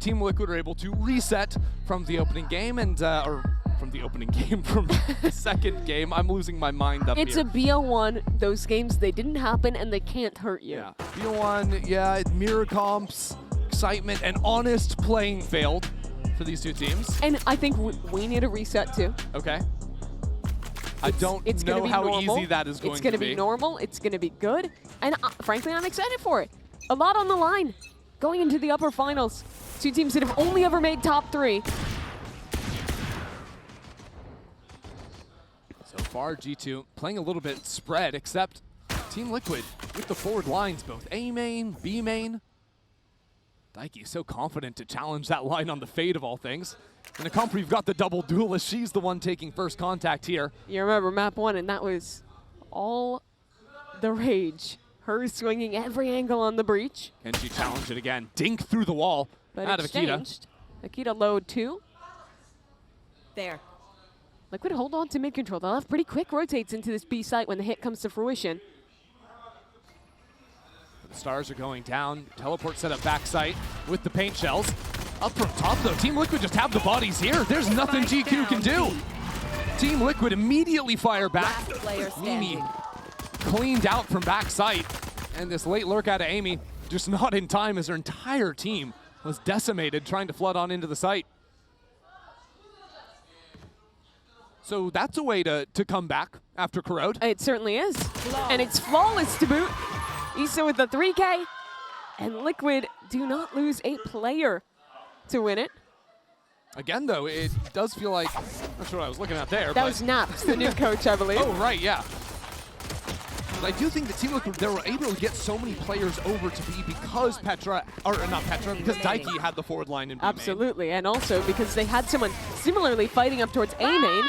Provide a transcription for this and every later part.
Team Liquid are able to reset from the opening game and, or from the opening game, from the second game. I'm losing my mind up It's here. a BO1. Those games, they didn't happen and they can't hurt you. Yeah, BO1, yeah, mirror comps, excitement, and honest playing failed for these two teams. And I think we need a reset too. Okay. I don't know how easy that is going to be. It's going to be normal. It's going to be good. And frankly, I'm excited for it. A lot on the line going into the upper finals. Two teams that have only ever made top 3. So far, G2 playing a little bit spread, except Team Liquid with the forward lines, both A main, B main. Daiki so confident to challenge that line on the fade of all things. In the comp, we've got the double duelist. She's the one taking first contact here. You remember map 1, and that was all the rage. Her swinging every angle on the breach. Can she challenge it again? Dink through the wall But out of Akita. Akita load 2. There. Liquid hold on to mid control. They'll have pretty quick rotates into this B site when the hit comes to fruition. The stars are going down. Teleport set up back site with the paint shells. Up from top though, Team Liquid just have the bodies here. There's nothing GQ can do. Team Liquid immediately fire back. Mimi cleaned out from back site. And this late lurk out of Amy, just not in time as her entire team was decimated trying to flood on into the site. So that's a way to come back after Corrode. It certainly is. And it's flawless to boot. Issa with the 3K. And Liquid do not lose a player to win it. Again, though, it does feel like, I'm not sure what I was looking at there. That was Naps, the new coach, I believe. Oh, right, yeah. But I do think the Team Liquid, they were able to get so many players over to B because Petra, or not Petra, because Daiki had the forward line in B main. Absolutely, and also because they had someone similarly fighting up towards A main.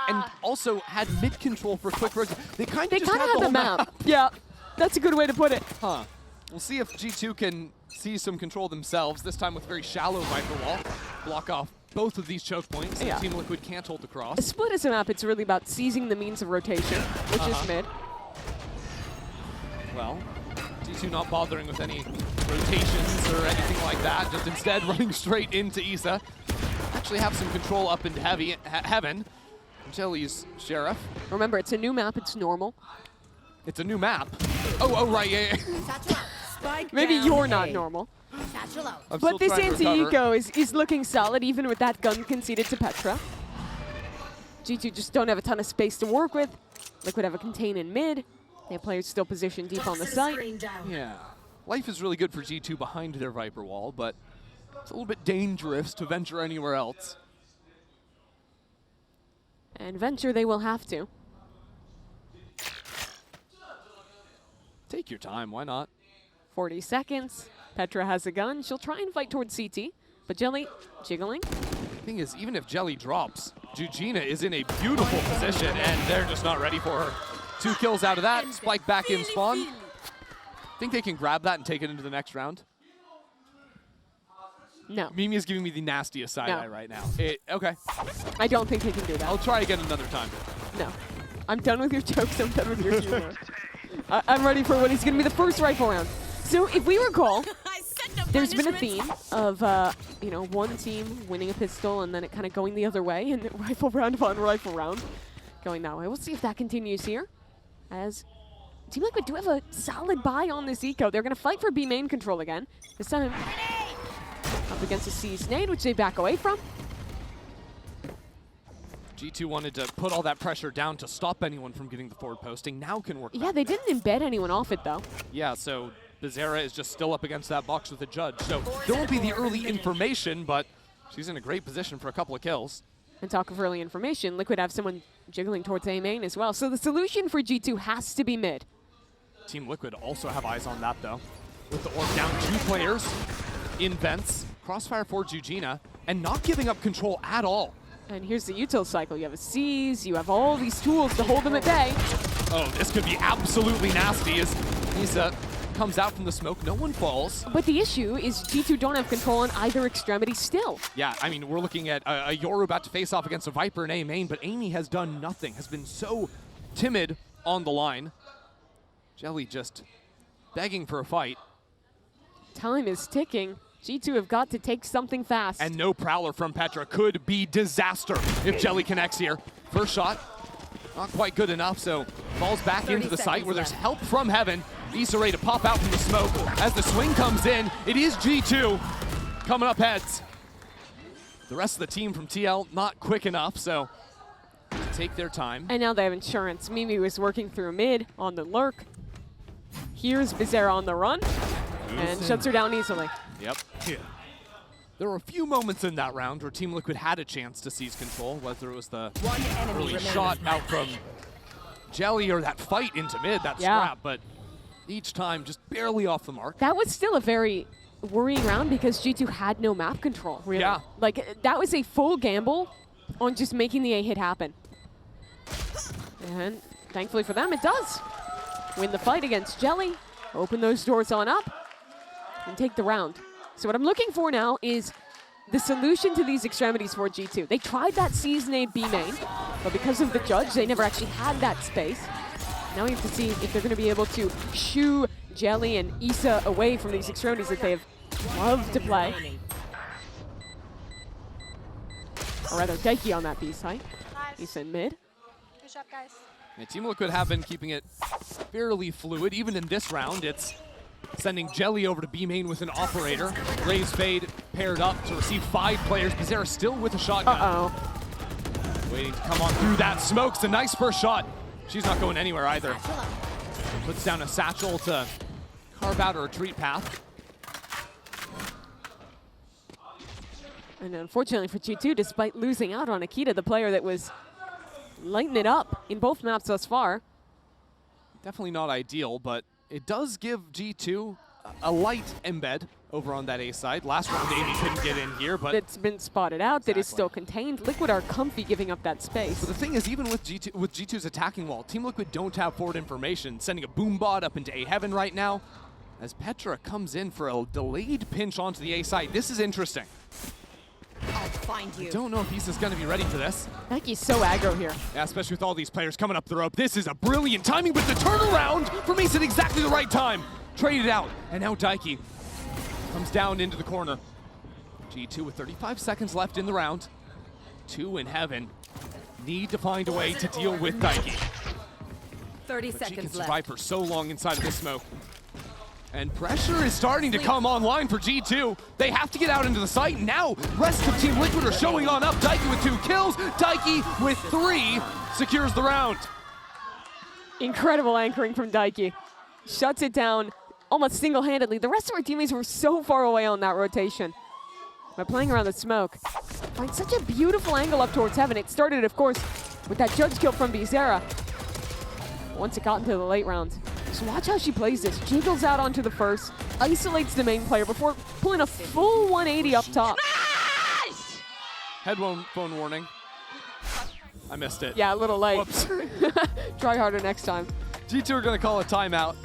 And also had mid control for quick roads. They kind of had the map. Yeah, that's a good way to put it. Huh. We'll see if G2 can see some control themselves, this time with very shallow Viper Wall. Block off both of these choke points, and Team Liquid can't hold the cross. A split as a map, it's really about seizing the means of rotation, which is mid. Well, G2 not bothering with any rotations or anything like that, just instead running straight into Issa. Actually have some control up into heaven. Jelly's Sheriff. Remember, it's a new map, it's normal. It's a new map. Oh, right, yeah. Maybe you're not normal. But this anti-eco is looking solid, even with that gun conceded to Petra. G2 just don't have a ton of space to work with. Liquid have a contain in mid. They have players still positioned deep on the site. Yeah. Life is really good for G2 behind their Viper Wall, but it's a little bit dangerous to venture anywhere else. And venture they will have to. Take your time, why not? 40 seconds. Petra has a gun. She'll try and fight towards CT, but Jelly jiggling. Thing is, even if Jelly drops, Jujina is in a beautiful position, and they're just not ready for her. 2 kills out of that. Spike back in spawn. Think they can grab that and take it into the next round? No. Mimi is giving me the nastiest side eye right now. Okay. I don't think they can do that. I'll try again another time. No. I'm done with your jokes. I'm done with your humor. I'm ready for what is going to be the first rifle round. So if we recall, there's been a theme of, you know, one team winning a pistol and then it kind of going the other way, and rifle round upon rifle round going that way. We'll see if that continues here, as Team Liquid do have a solid buy on this eco. They're going to fight for B main control again. This time up against a C's nade, which they back away from. G2 wanted to put all that pressure down to stop anyone from getting the forward posting. Now can work. Yeah, they didn't embed anyone off it, though. Yeah, so Bizarra is just still up against that box with the judge. So there won't be the early information, but she's in a great position for a couple of kills. And talk of early information, Liquid have someone jiggling towards A main as well. So the solution for G2 has to be mid. Team Liquid also have eyes on that, though. With the orb down 2 players in vents, crossfire for Jujina, and not giving up control at all. And here's the util cycle. You have a C's, you have all these tools to hold them at bay. Oh, this could be absolutely nasty as Issa comes out from the smoke. No one falls. But the issue is G2 don't have control on either extremity still. Yeah, I mean, we're looking at a Yoru about to face off against a Viper in A main, but Amy has done nothing, has been so timid on the line. Jelly just begging for a fight. Time is ticking. G2 have got to take something fast. And no Prowler from Petra could be disaster if Jelly connects here. First shot, not quite good enough, so falls back into the site where there's help from Heaven. Issa ready to pop out from the smoke. As the swing comes in, it is G2 coming up heads. The rest of the team from TL not quick enough, so take their time. And now they have insurance. Mimi was working through mid on the lurk. Here's Bizarra on the run and shuts her down easily. Yep. Yeah. There were a few moments in that round where Team Liquid had a chance to seize control, whether it was the early shot out from Jelly or that fight into mid, that scrap, but each time just barely off the mark. That was still a very worrying round because G2 had no map control, really. Yeah. Like, that was a full gamble on just making the A hit happen. And thankfully for them, it does. Win the fight against Jelly, open those doors on up, and take the round. So what I'm looking for now is the solution to these extremities for G2. They tried that Seasonade B main, but because of the judge, they never actually had that space. Now we have to see if they're going to be able to shoo Jelly and Issa away from these extremities that they have loved to play. Or rather, Daiki on that B side. Issa in mid. Good job, guys. And Team Liquid have been keeping it fairly fluid. Even in this round, it's sending Jelly over to B main with an operator. Raise Fade paired up to receive 5 players. Bizarra still with a shotgun. Uh-oh. Waiting to come on through that. Smokes a nice first shot. She's not going anywhere either. Puts down a satchel to carve out a retreat path. And unfortunately for G2, despite losing out on Akita, the player that was lighting it up in both maps thus far. Definitely not ideal, but it does give G2 a light embed over on that A side. Last round, Amy couldn't get in here, but it's been spotted out. That is still contained. Liquid are comfy giving up that space. But the thing is, even with G2's attacking wall, Team Liquid don't have forward information. Sending a boom bot up into A heaven right now, as Petra comes in for a delayed pinch onto the A side. This is interesting. I'll find you. I don't know if Issa's going to be ready for this. Daki's so aggro here. Yeah, especially with all these players coming up the rope. This is a brilliant timing, but the turnaround from Issa at exactly the right time. Traded out, and now Daiki comes down into the corner. G2 with 35 seconds left in the round. 2 in heaven. Need to find a way to deal with Daiki. 30 But she can seconds survive left. for so long inside of this smoke. And pressure is starting to come online for G2. They have to get out into the site. Now, rest of Team Liquid are showing on up. Daiki with 2 kills. Daiki with 3 secures the round. Incredible anchoring from Daiki. Shuts it down almost single-handedly. The rest of our teammates were so far away on that rotation. By playing around the smoke, find such a beautiful angle up towards heaven. It started, of course, with that judge kill from Bizarra. Once it got into the late round. So watch how she plays this. Jiggles out onto the first, isolates the main player before pulling a full 180 up top. Headphone warning. I missed it. Yeah, a little late. Whoops. Try harder next time. G2 are going to call a timeout.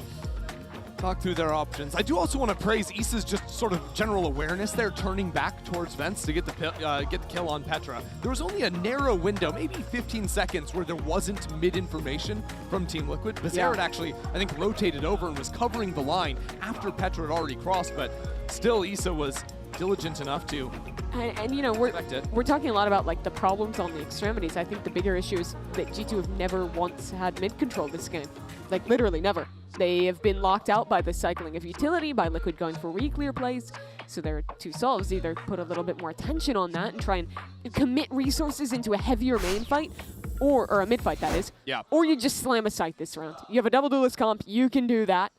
Talk through their options. I do also want to praise Issa's just sort of general awareness there, turning back towards vents to get the kill on Petra. There was only a narrow window, maybe 15 seconds, where there wasn't mid-information from Team Liquid. Bizarra had actually, I think, rotated over and was covering the line after Petra had already crossed, but still Issa was diligent enough to And you know, we're talking a lot about like the problems on the extremities. I think the bigger issue is that G2 have never once had mid control this game. Like literally never. They have been locked out by the cycling of utility, by Liquid going for re-clear plays. So there are 2 solves: either put a little bit more attention on that and try and commit resources into a heavier main fight, or a mid fight that is. Yeah. Or you just slam a site this round. You have a double duelist comp, you can do that.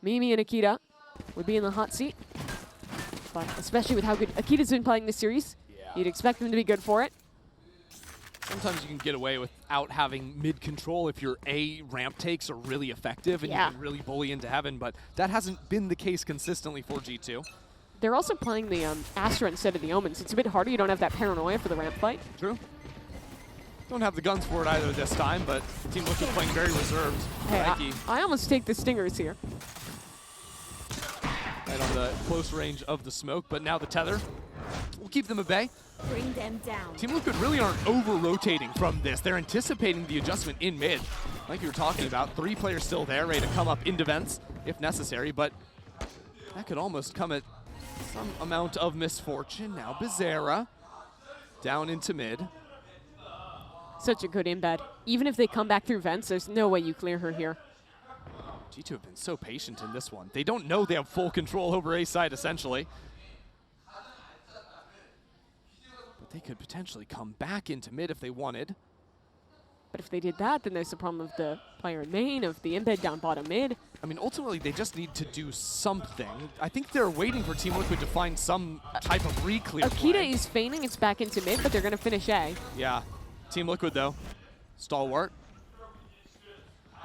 Mimi and Akita would be in the hot seat. But especially with how good Akita's been playing this series, you'd expect them to be good for it. Sometimes you can get away without having mid control if your A ramp takes are really effective and you can really bully into heaven, but that hasn't been the case consistently for G2. They're also playing the Astra instead of the Omens. It's a bit harder. You don't have that paranoia for the ramp fight. True. Don't have the guns for it either this time, but Team Liquid playing very reserved. Hey, I almost take the Stingers here. Right on the close range of the smoke, but now the tether will keep them at bay. Bring them down. Team Liquid really aren't over-rotating from this. They're anticipating the adjustment in mid. Like you were talking about, 3 players still there, ready to come up into vents if necessary, but that could almost come at Some amount of misfortune. Now Bizarra down into mid. Such a good embed. Even if they come back through vents, there's no way you clear her here. G2 have been so patient in this one. They don't know they have full control over A side, essentially. But they could potentially come back into mid if they wanted. But if they did that, then there's the problem of the player in main, of the embed down bottom mid. I mean, ultimately, they just need to do something. I think they're waiting for Team Liquid to find some type of re-clear Akita play. is feigning it's back into mid, but they're going to finish A. Yeah. Team Liquid, though. Stalwart.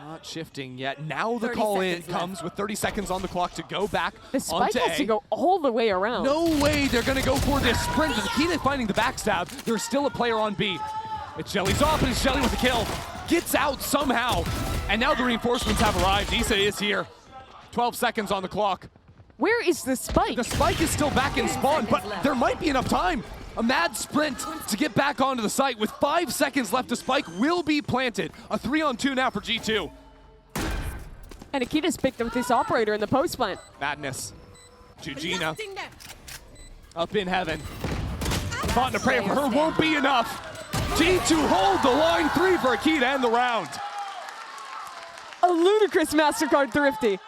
Not shifting yet. Now the call in comes with 30 seconds on the clock to go back The spike onto has A. to go all the way around. No way they're going to go for this sprint. Akita finding the backstab. There's still a player on B. It's Shelly's off, and it's Shelly with the kill. Gets out somehow. And now the reinforcements have arrived. Issa is here. 12 seconds on the clock. Where is the spike? The spike is still back in spawn, but there might be enough time. A mad sprint to get back onto the site. With 5 seconds left, the spike will be planted. A 3-on-2 now for G2. And Akita's picked up this operator in the post plant. Madness. Jujina up in heaven. Thought to pray for her won't be enough. G2 hold the line 3 for Akita and the round. A ludicrous MasterCard Thrifty.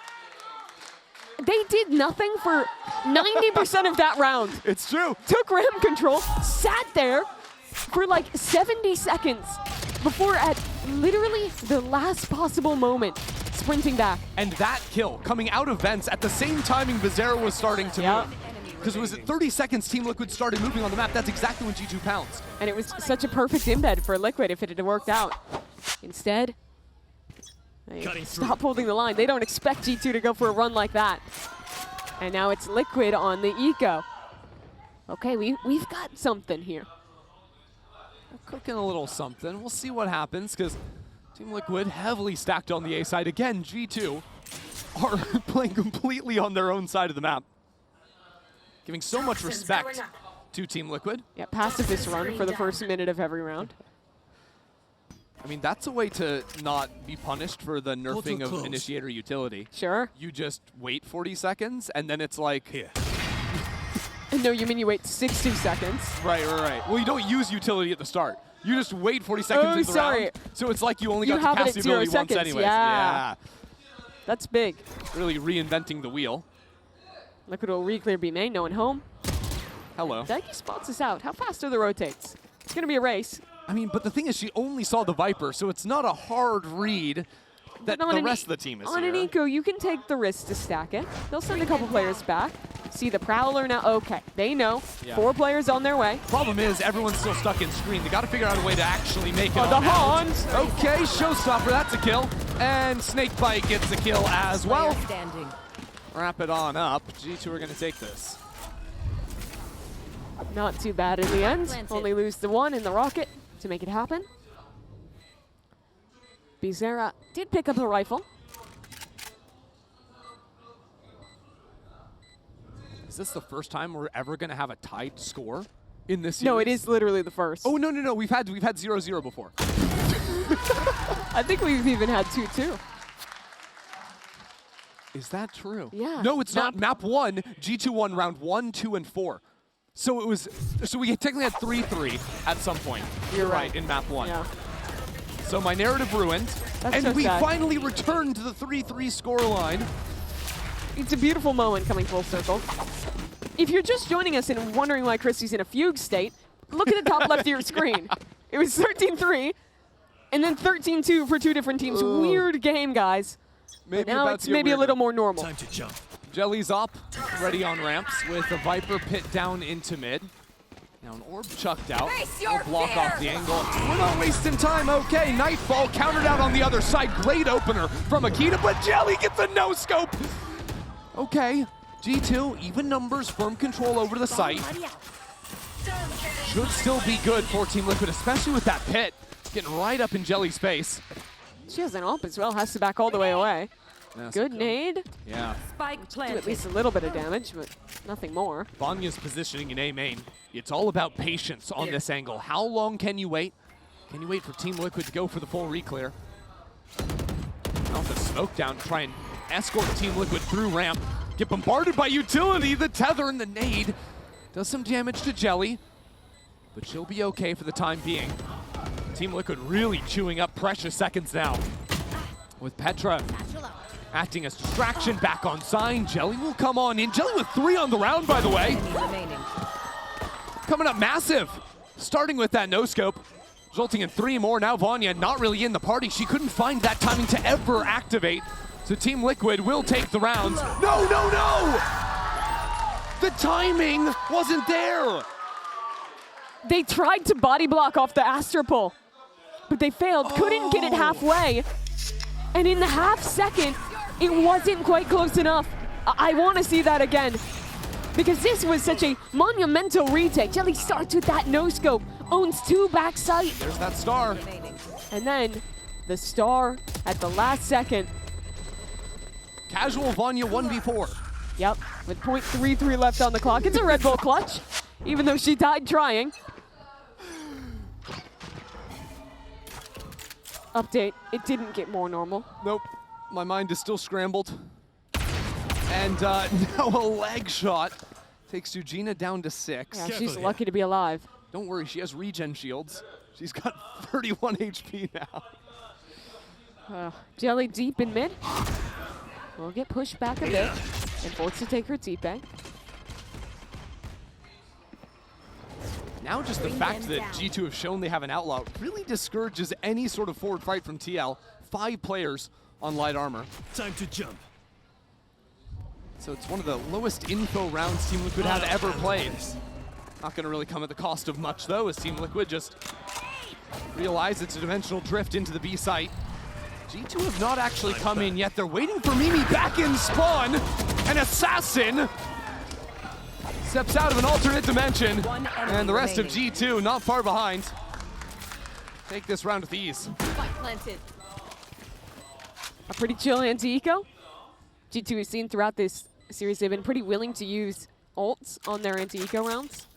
They did nothing for 90% of that round. It's true. Took ram control, sat there for like 70 seconds before at literally the last possible moment, sprinting back. And that kill coming out of vents at the same timing Bizarra was starting to move. Because it was at 30 seconds Team Liquid started moving on the map. That's exactly when G2 pounced. And it was such a perfect embed for Liquid if it had worked out. Instead, they stop holding the line. They don't expect G2 to go for a run like that. And now it's Liquid on the eco. Okay, we've got something here. We're cooking a little something. We'll see what happens, because Team Liquid heavily stacked on the A side. Again, G2 are playing completely on their own side of the map. Giving so much respect to Team Liquid. Yeah, pacifist run for the first minute of every round. I mean, that's a way to not be punished for the nerfing of initiator utility. Sure. You just wait 40 seconds, and then it's like... Here. No, you mean you wait 60 seconds. Right. Well, you don't use utility at the start. You just wait 40 seconds into the round. So it's like you only got to cast the ability once anyways. Yeah. That's big. Really reinventing the wheel. Liquid will re-clear B main, no one home. Hello. Daggy spots us out. How fast are the rotates? It's going to be a race. I mean, but the thing is, she only saw the Viper, so it's not a hard read that the rest of the team is on here. On an eco, you can take the risk to stack it. They'll send a couple players back. See the Prowler now. Okay, they know. Yeah. 4 players on their way. Problem is, everyone's still stuck in screen. They got to figure out a way to actually make it the Hans. Okay, Showstopper, that's a kill. And Snakebite gets the kill as well. Wrap it on up. G2 are going to take this. Not too bad in the end. Only lose the 1 in the rocket to make it happen. Bizarra did pick up the rifle. Is this the first time we're ever going to have a tied score in this series? No, it is literally the first. Oh, no. We've had 0-0 before. I think we've even had 2-2. Is that true? Yeah. No, it's not. Map 1, G2 won round 1, 2, and 4. So we technically had 3-3 at some point. You're right. In map 1. Yeah. So my narrative ruined. That's and we sad. finally returned to the 3-3 scoreline. It's a beautiful moment coming full circle. If you're just joining us and wondering why Christy's in a fugue state, look at the top left of your screen. It was 13-3, and then 13-2 for 2 different teams. Weird game, guys. But now it's maybe a little more normal. Time to jump. Jelly's up, ready on ramps with a Viper pit down into mid. Now an orb chucked out. We'll block off the angle. We're not wasting time. Okay, Nightfall countered out on the other side. Great opener from Akita, but Jelly gets a no-scope. Okay, G2, even numbers, firm control over the site. Should still be good for Team Liquid, especially with that pit. Getting right up in Jelly's face. She has an ult as well, has to back all the way away. That's Good nade. Yeah. Spike Do planted. at least a little bit of damage, but nothing more. Vanya's positioning in A main. It's all about patience on this angle. How long can you wait? Can you wait for Team Liquid to go for the full re-clear? Now the smoke down to try and escort Team Liquid through ramp. get bombarded by utility. The tether and the nade does some damage to Jelly, but she'll be okay for the time being. Team Liquid really chewing up precious seconds now. With Petra acting as distraction back on sign. Jelly will come on in. Jelly with 3 on the round, by the way. Coming up massive. Starting with that no-scope, resulting in 3 more. Now Vanya not really in the party. She couldn't find that timing to ever activate. So Team Liquid will take the rounds. No, no, no! The timing wasn't there. They tried to body block off the Astropole, but they failed. Couldn't get it halfway. And in the half second, it wasn't quite close enough. I want to see that again, because this was such a monumental retake. Jelly starts with that no-scope, owns 2 backside. There's that star. And then the star at the last second. Casual Vanya 1v4. Yep, with .33 left on the clock. It's a Red Bull clutch, even though she died trying. Update, it didn't get more normal. Nope, my mind is still scrambled. And now a leg shot takes Eugenia down to 6. Yeah, she's lucky to be alive. Don't worry, she has regen shields. She's got 31 HP now. Jelly deep in mid. Will get pushed back a bit and forced to take her TP. Now just the fact that G2 have shown they have an outlaw really discourages any sort of forward fight from TL. 5 players on light armor. Time to jump. So it's one of the lowest info rounds Team Liquid have ever played. Not going to really come at the cost of much, though, as Team Liquid just realize it's a dimensional drift into the B site. G2 have not actually come in yet. They're waiting for Mimi back in spawn. An assassin steps out of an alternate dimension. And the rest of G2 not far behind. Take this round with ease. A pretty chill anti-eco. G2 has seen throughout this series they've been pretty willing to use ults on their anti-eco rounds,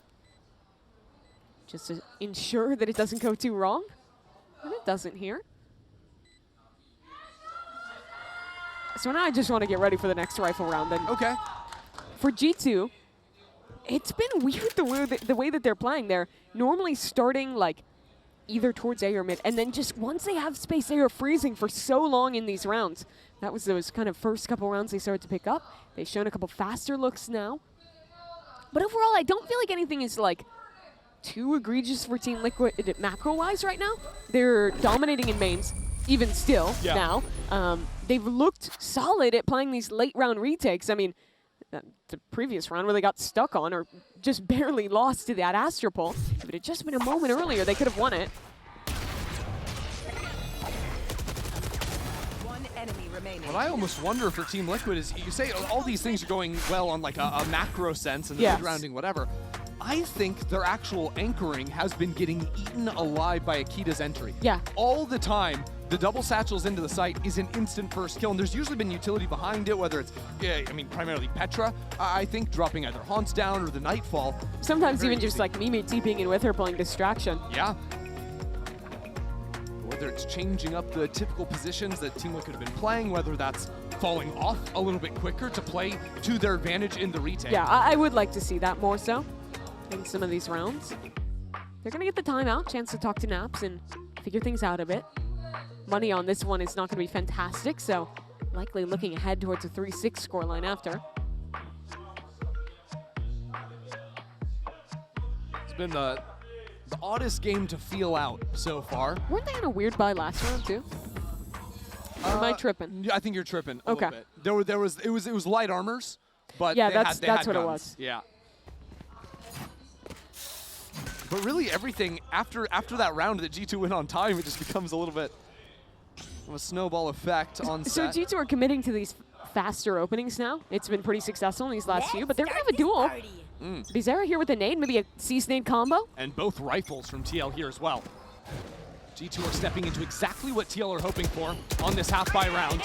just to ensure that it doesn't go too wrong. And it doesn't here. So now I just want to get ready for the next rifle round. And okay. For G2, it's been weird the way that they're playing. They're normally starting like either towards A or mid, and then just once they have space, they are freezing for so long in these rounds. That was those kind of first couple rounds they started to pick up. They've shown a couple faster looks now. But overall, I don't feel like anything is like too egregious for Team Liquid macro-wise right now. They're dominating in mains, even still now. They've looked solid at playing these late round retakes. I mean, the previous round where they got stuck on or just barely lost to that Astropole. If it had just been a moment earlier, they could have won it. What I almost wonder for Team Liquid is, you say all these things are going well on like a macro sense and the mid-rounding, whatever. I think their actual anchoring has been getting eaten alive by Akita's entry. Yeah. All the time, the double satchels into the site is an instant first kill, and there's usually been utility behind it, whether it's, I mean, primarily Petra, I think, dropping either Haunts down or the Nightfall. Sometimes even just like Mimi TPing in with her playing distraction. Yeah. Whether it's changing up the typical positions that Team Liquid have been playing, whether that's falling off a little bit quicker to play to their advantage in the retake. Yeah, I would like to see that more so in some of these rounds. They're going to get the timeout, chance to talk to Naps and figure things out a bit. Money on this one is not going to be fantastic, so likely looking ahead towards a 3-6 scoreline after. It's been the oddest game to feel out so far. Weren't they on a weird buy last round too? Or am I tripping? I think you're tripping a little bit. It was light armors, but yeah, they that's had what guns. it was. Yeah. But really, everything after that round that G2 went on time, it just becomes a little bit of a snowball effect on set. So G2 are committing to these faster openings now. It's been pretty successful in these last few, but they're going to have a duel. Bizarra here with a nade, maybe a C-nade combo. And both rifles from TL here as well. G2 are stepping into exactly what TL are hoping for on this half-buy round.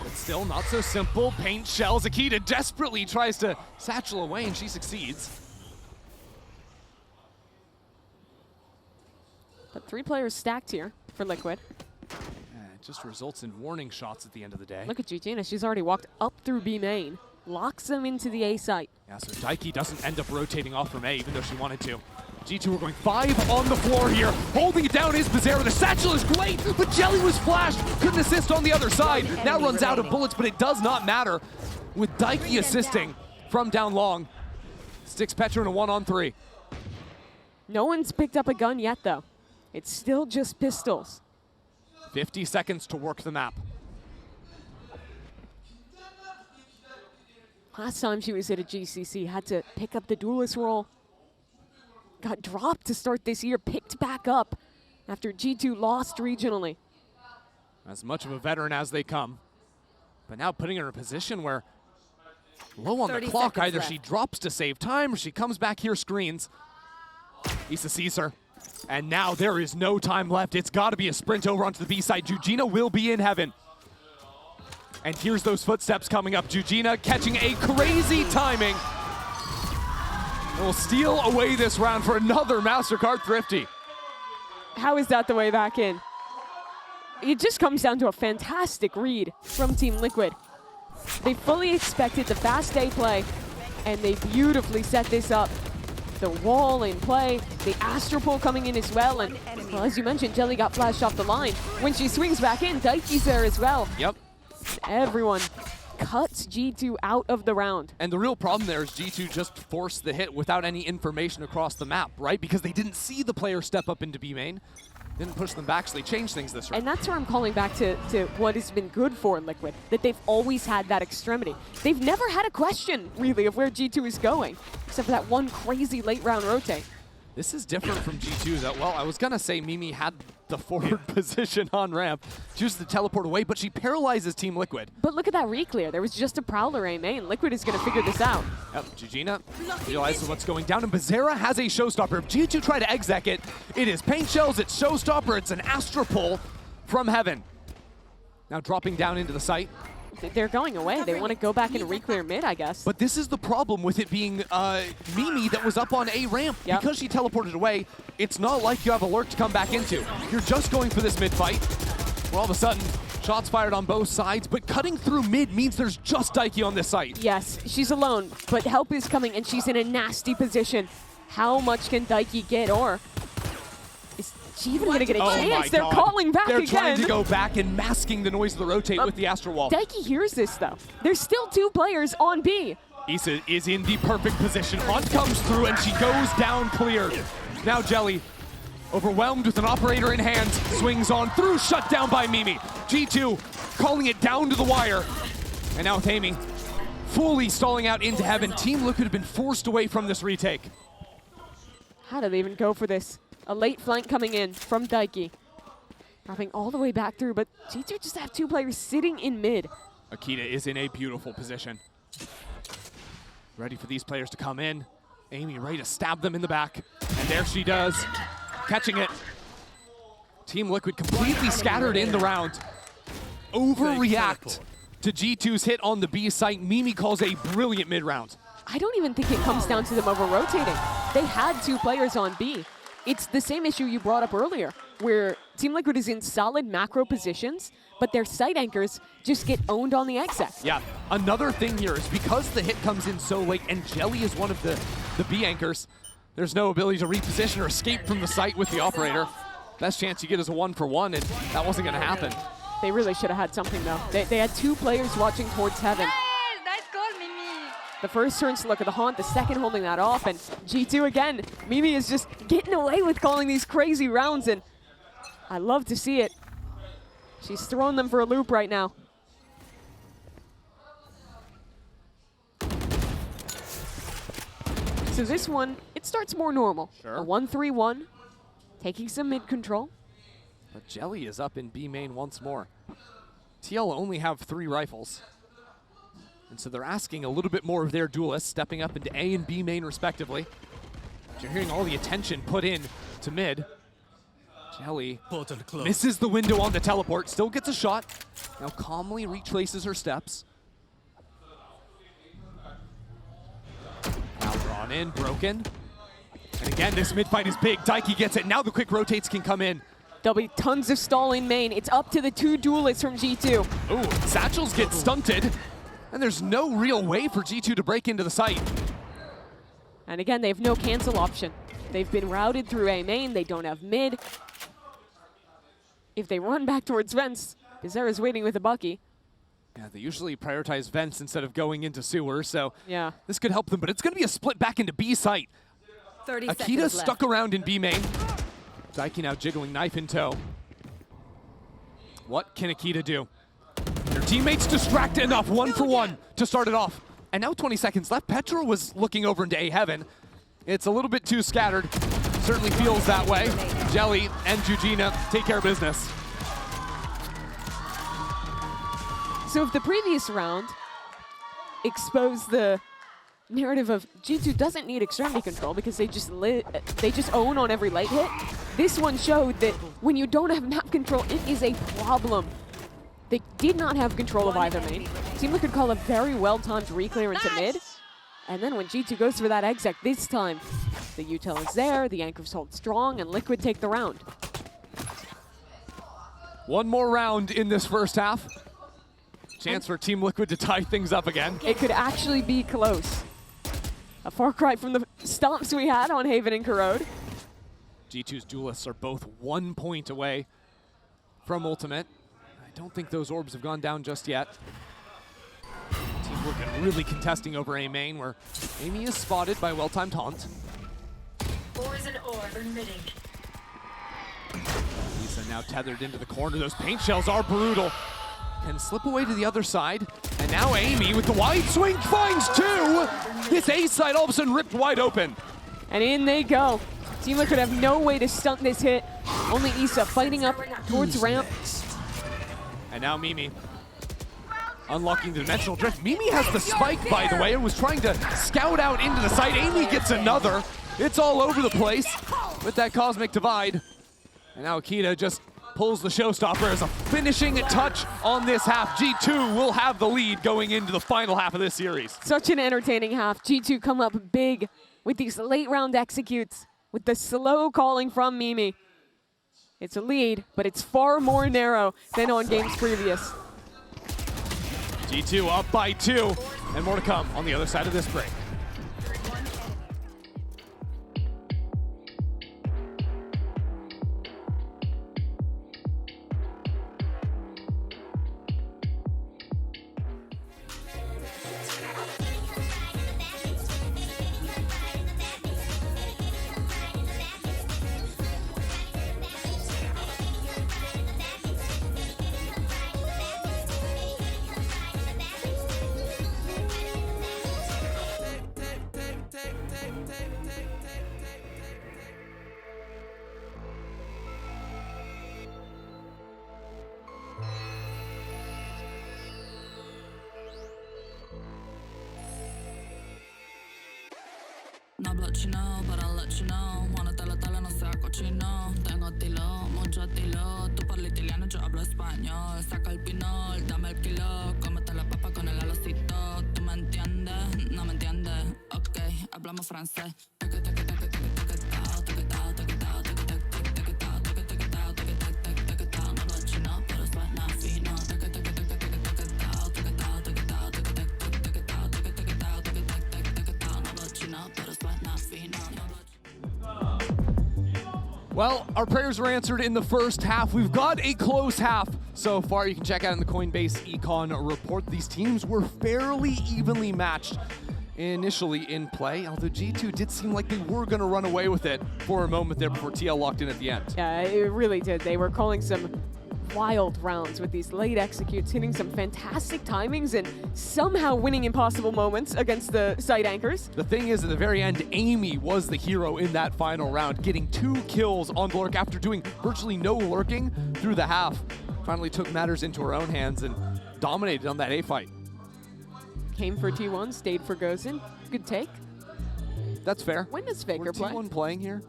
But still not so simple. Paint shells. Akita desperately tries to satchel away, and she succeeds. But 3 players stacked here for Liquid. It just results in warning shots at the end of the day. Look at Eugenia, she's already walked up through B main. locks them into the A site. Yeah, so Daiki doesn't end up rotating off from A, even though she wanted to. G2 are going 5 on the floor here. Holding it down is Bizarro. The satchel is great, but Jelly was flashed. Couldn't assist on the other side. Now runs out of bullets, but it does not matter. With Daiki assisting from down long. Sticks Petra in a 1-on-3. No one's picked up a gun yet, though. It's still just pistols. 50 seconds to work the map. Last time she was at a GCC, had to pick up the duelist role. Got dropped to start this year, picked back up after G2 lost regionally. As much of a veteran as they come. But now putting her in a position where low on the clock, either she drops to save time or she comes back here, screens. Issa sees her. And now there is no time left. It's got to be a sprint over onto the B side. Jujina will be in heaven. And here's those footsteps coming up. Jujina catching a crazy timing. And will steal away this round for another MasterCard Thrifty. How is that the way back in? It just comes down to a fantastic read from Team Liquid. They fully expected the fast A play, and they beautifully set this up. The wall in play, the Astropole coming in as well, and well, as you mentioned, Jelly got flashed off the line. When she swings back in, Daiki's there as well. Yep. Everyone cuts G2 out of the round. And the real problem there is G2 just forced the hit without any information across the map, right? Because they didn't see the player step up into B main. Didn't push them back, so they changed things this round. And that's where I'm calling back to what has been good for Liquid, that they've always had that extremity. They've never had a question, really, of where G2 is going, except for that one crazy late round rotate. This is different from G2 that, well, I was going to say Mimi had the forward position on ramp, chooses to teleport away, but she paralyzes Team Liquid. But look at that reclear. There was just a Prowler A main. Liquid is going to figure this out. Yep, Jujina realizes what's going down, and Bizarra has a showstopper. If G2 try to exec it, it is paint shells, it's showstopper, it's an Astropole from heaven. Now dropping down into the site. They're going away. They want to go back and reclear mid, I guess. But this is the problem with it being Mimi that was up on A ramp. Yep. Because she teleported away, it's not like you have a lurk to come back into. You're just going for this mid fight. Where all of a sudden, shots fired on both sides, but cutting through mid means there's just Daiki on this site. Yes, she's alone, but help is coming, and she's in a nasty position. How much can Daiki get, or is she even going to get a chance? They're calling back They're again. trying to go back and masking the noise of the rotate with the Astro Wall. Daiki hears this, though. There's still 2 players on B. Issa is in the perfect position. Hunt comes through, and she goes down clear. Now Jelly, overwhelmed with an operator in hand, swings on through, shut down by Mimi. G2 calling it down to the wire. And now with Amy fully stalling out into heaven, Team Liquid have been forced away from this retake. How do they even go for this? A late flank coming in from Daiki. Dropping all the way back through, but G2 just have 2 players sitting in mid. Akita is in a beautiful position. Ready for these players to come in. Amy ready to stab them in the back. And there she does. Catching it. Team Liquid completely scattered in the round. Overreact to G2's hit on the B site. Mimi calls a brilliant mid-round. I don't even think it comes down to them over-rotating. They had 2 players on B. It's the same issue you brought up earlier, where Team Liquid is in solid macro positions, but their site anchors just get owned on the exec. Yeah, another thing here is because the hit comes in so late and Jelly is one of the B anchors, there's no ability to reposition or escape from the site with the operator. Best chance you get is a 1-for-1, and that wasn't going to happen. They really should have had something, though. They had 2 players watching towards heaven. Nice goal, Mimi. The first turns to look at the haunt, the second holding that off, and G2 again. Mimi is just getting away with calling these crazy rounds, and I love to see it. She's throwing them for a loop right now. So this one, it starts more normal. Sure. A 1-3-1, taking some mid control. But Jelly is up in B main once more. TL only have 3 rifles. And so they're asking a little bit more of their duelists, stepping up into A and B main respectively. But you're hearing all the attention put in to mid. Jelly misses the window on the teleport, still gets a shot. Now calmly retraces her steps. Now drawn in, broken. And again, this mid fight is big. Daiki gets it. Now the quick rotates can come in. There'll be tons of stall in main. It's up to the 2 duelists from G2. Ooh, satchels get stunted. And there's no real way for G2 to break into the site. And again, they have no cancel option. They've been routed through A main. They don't have mid. If they run back towards vents, Bizarre's waiting with a Bucky. Yeah, they usually prioritize vents instead of going into sewer, so yeah, this could help them, but it's going to be a split back into B site. 30 Akita seconds stuck left. around in B main. Daiki now jiggling knife in tow. What can Akita do? Their teammates distract enough, 1 for 1, to start it off. And now 20 seconds left. Petra was looking over into A heaven. It's a little bit too scattered. Certainly feels that way. Jelly and Jujina take care of business. So if the previous round exposed the narrative of G2 doesn't need extremity control because they just own on every light hit, this one showed that when you don't have map control, it is a problem. They did not have control of either main. Team Liquid call a very well-timed reclear into mid. And then when G2 goes for that exec this time, the util is there, the anchors hold strong, and Liquid take the round. One more round in this first half. Chance for Team Liquid to tie things up again. It could actually be close. A far cry from the stomps we had on Haven and Corrode. G2's duelists are both 1 point away from ultimate. I don't think those orbs have gone down just yet. Team Liquid really contesting over A main, where Amy is spotted by well-timed Haunt. Poison orb emitting. Lisa now tethered into the corner. Those paint shells are brutal. Can slip away to the other side. And now Amy with the wide swing finds 2. This A side all of a sudden ripped wide open. And in they go. Team Liquid have no way to stunt this hit. Only Issa fighting up towards ramp. And now Mimi unlocking the dimensional drift. Mimi has the spike, by the way, and was trying to scout out into the site. Amy gets another. It's all over the place with that cosmic divide. And now Akita just pulls the showstopper as a finishing touch on this half. G2 will have the lead going into the final half of this series. Such an entertaining half. G2 come up big with these late round executes, with the slow calling from Mimi. It's a lead, but it's far more narrow than on games previous. G2 up by 2, and more to come on the other side of this break. Not let you know, but I'll let you know. Wanna tala no sé a cochino. Tengo estilo, mucho estilo. Tú parli italiano, yo hablo español. Saca el pinol, dame el kilo. Cómete la papa con el alocito. ¿Tú me entiendes? No me entiendes. Ok, hablamos francés. Well, our prayers were answered in the first half. We've got a close half so far. You can check out in the Coinbase Econ report. These teams were fairly evenly matched initially in play, although G2 did seem like they were going to run away with it for a moment there before TL locked in at the end. Yeah, it really did. They were calling some wild rounds with these late executes, hitting some fantastic timings and somehow winning impossible moments against the site anchors. The thing is, at the very end, Amy was the hero in that final round, getting 2 kills on Blork after doing virtually no lurking through the half. Finally took matters into her own hands and dominated on that A fight. Came for T1, stayed for Gozen. Good take. That's fair. When does Faker Were play? T1 playing here?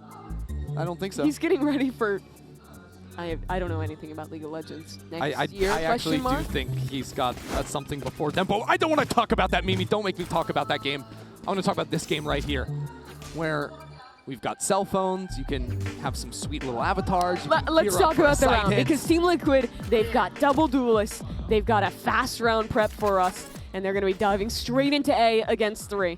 I don't think so. He's getting ready for... I don't know anything about League of Legends. Next year, I actually question do mark? think he's got something before them, but I don't want to talk about that, Mimi. Don't make me talk about that game. I want to talk about this game right here, where we've got cell phones. You can have some sweet little avatars. Let's talk about the round, because Team Liquid, they've got double duelists. They've got a fast round prep for us. and they're going to be diving straight into A against 3.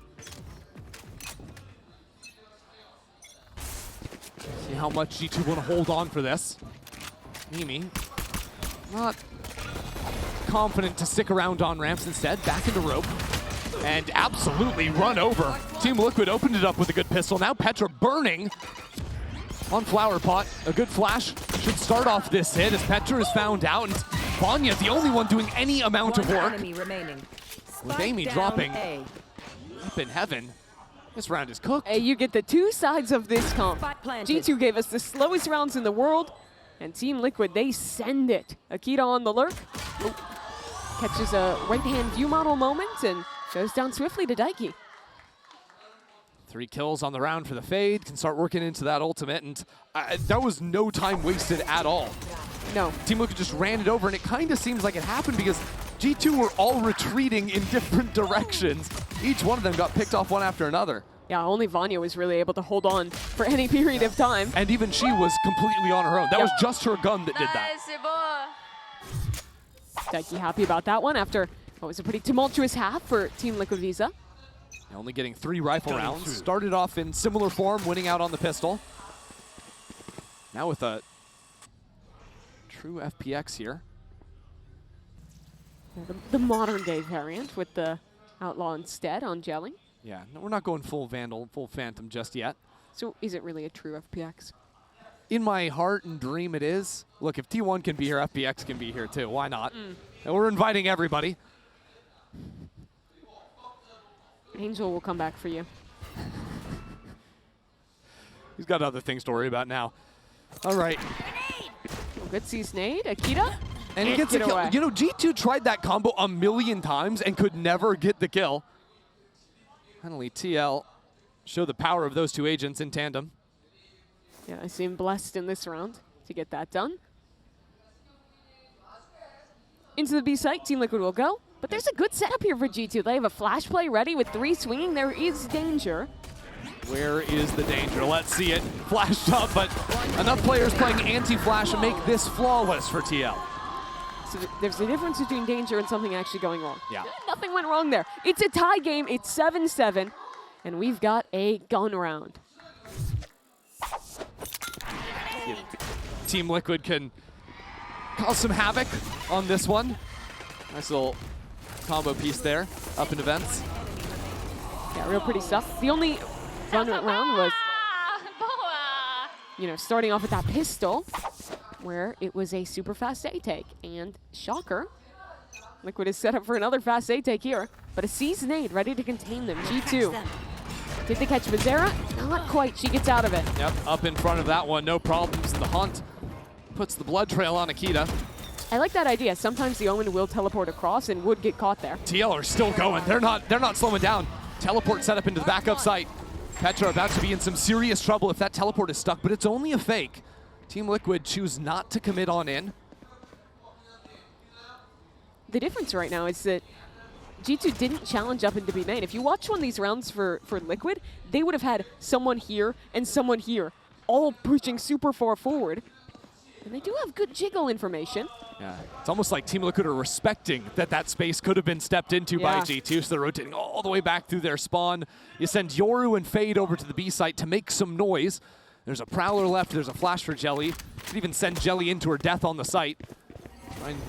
See how much G2 want to hold on for this. Mimi, not confident to stick around on ramps, instead back into rope. And absolutely run over. Team Liquid opened it up with a good pistol. Now Petra burning on Flower Pot. A good flash should start off this hit as Petra is found out. And Vanya, the only one doing any amount of work. With Amy dropping up in heaven. This round is cooked. Hey, you get the two sides of this comp. G2 gave us the slowest rounds in the world. And Team Liquid, they send it. Akita on the lurk. Catches a right-hand view model moment and goes down swiftly to Daiki. 3 kills on the round for the Fade. Can start working into that ultimate. And that was no time wasted at all. No. Team Liquid just ran it over, and it kind of seems like it happened because G2 were all retreating in different directions. Each one of them got picked off one after another. Yeah, only Vanya was really able to hold on for any period of time. And even she was completely on her own. That was just her gun that did that. Daiki happy about that one after what was a pretty tumultuous half for Team Liquid Visa. Only getting 3 rifle rounds. Started off in similar form, winning out on the pistol. Now with a true FPX here. The modern day variant with the Outlaw instead on gelling. Yeah, no, we're not going full Vandal, full Phantom just yet. So is it really a true FPX? In my heart and dream it is. Look, if T1 can be here, FPX can be here too. Why not? And we're inviting everybody. Angel will come back for you. He's got other things to worry about now. All right. Good sees nade. Akita. And he gets a kill. You know, G2 tried that combo a million times and could never get the kill. Finally, TL show the power of those two agents in tandem. Yeah, I seem blessed in this round to get that done. Into the B site, Team Liquid will go. But there's a good setup here for G2. They have a flash play ready with 3 swinging. There is danger. Where is the danger? Let's see it. Flashed up, but enough players playing anti-flash to make this flawless for TL. So there's a difference between danger and something actually going wrong. Yeah. Nothing went wrong there. It's a tie game. It's 7-7. And we've got a gun round. Team Liquid can cause some havoc on this one. Nice little combo piece there, up into vents. Yeah, real pretty stuff. The only gun round was, you know, starting off with that pistol, where it was a super fast A take. And shocker, Liquid is set up for another fast A take here, but a seized nade ready to contain them. G2. Did they catch Vizera? Not quite. She gets out of it. Yep, up in front of that one, no problems. The Hunt puts the blood trail on Akita. I like that idea. Sometimes the Omen will teleport across and would get caught there. TL are still going. They're not slowing down. Teleport set up into the backup site. Petra about to be in some serious trouble if that teleport is stuck, but it's only a fake. Team Liquid choose not to commit on in. The difference right now is that G2 didn't challenge up into B main. If you watch one of these rounds for Liquid, they would have had someone here and someone here, all pushing super far forward. And they do have good jiggle information. Yeah, it's almost like Team Liquid are respecting that space could have been stepped into by G2, so they're rotating all the way back through their spawn. You send Yoru and Fade over to the B site to make some noise. There's a Prowler left, there's a flash for Jelly. Could even send Jelly into her death on the site. Try and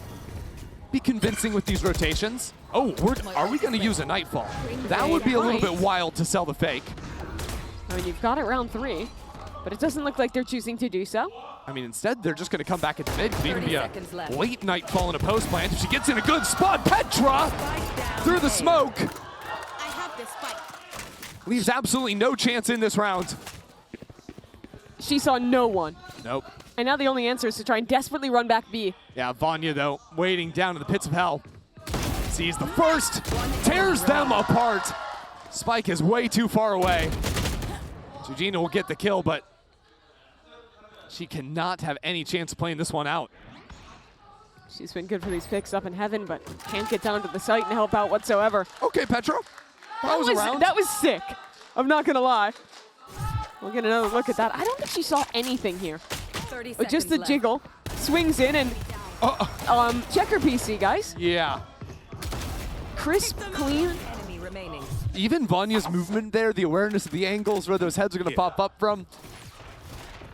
be convincing with these rotations. Oh, are we going to use a Nightfall? That would be a little bit wild to sell the fake. I mean, you've got it round 3, but it doesn't look like they're choosing to do so. I mean, instead, they're just going to come back into mid. Could even be a late Nightfall in a post plant. If she gets in a good spot, Petra through the smoke. Leaves absolutely no chance in this round. She saw no one. Nope. And now the only answer is to try and desperately run back B. Yeah, Vanya, though, waiting down to the pits of hell. Sees the first, tears them apart. Spike is way too far away. Jujina will get the kill, but she cannot have any chance of playing this one out. She's been good for these picks up in heaven, but can't get down to the site and help out whatsoever. Okay, Petra. That was a round. That was sick. I'm not going to lie. We'll get another look at that. I don't think she saw anything here. But just the jiggle. Swings in and checker PC, guys. Yeah. crisp, clean. Enemy remaining. Even Vanya's movement there, the awareness of the angles where those heads are going to pop up from.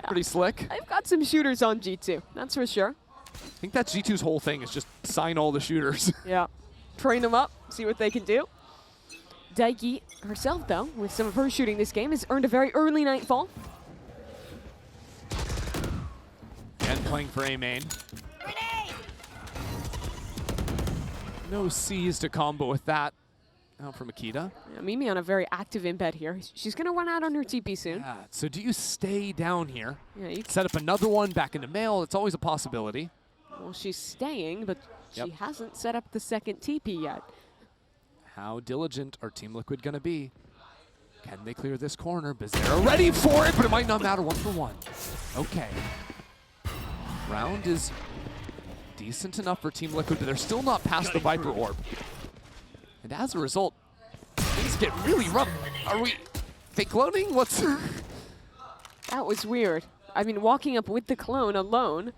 Pretty slick. I've got some shooters on G2, that's for sure. I think that's G2's whole thing is just sign all the shooters. Yeah. Train them up, see what they can do. Daiki herself, though, with some of her shooting this game, has earned a very early nightfall. And playing for A main. No C's to combo with that. Out from Akita. Yeah, Mimi on a very active embed here. She's going to run out on her TP soon. Yeah, so do you stay down here? Yeah, you Set up another one back into mail. It's always a possibility. Well, she's staying, but Yep. she hasn't set up the second TP yet. How diligent are Team Liquid going to be? Can they clear this corner? Bizarre ready for it, but it might not matter. 1 for 1. Okay. Round is decent enough for Team Liquid, but they're still not past the Viper Orb. And as a result, things get really rough. Are we fake cloning? What's... That was weird. I mean, walking up with the clone alone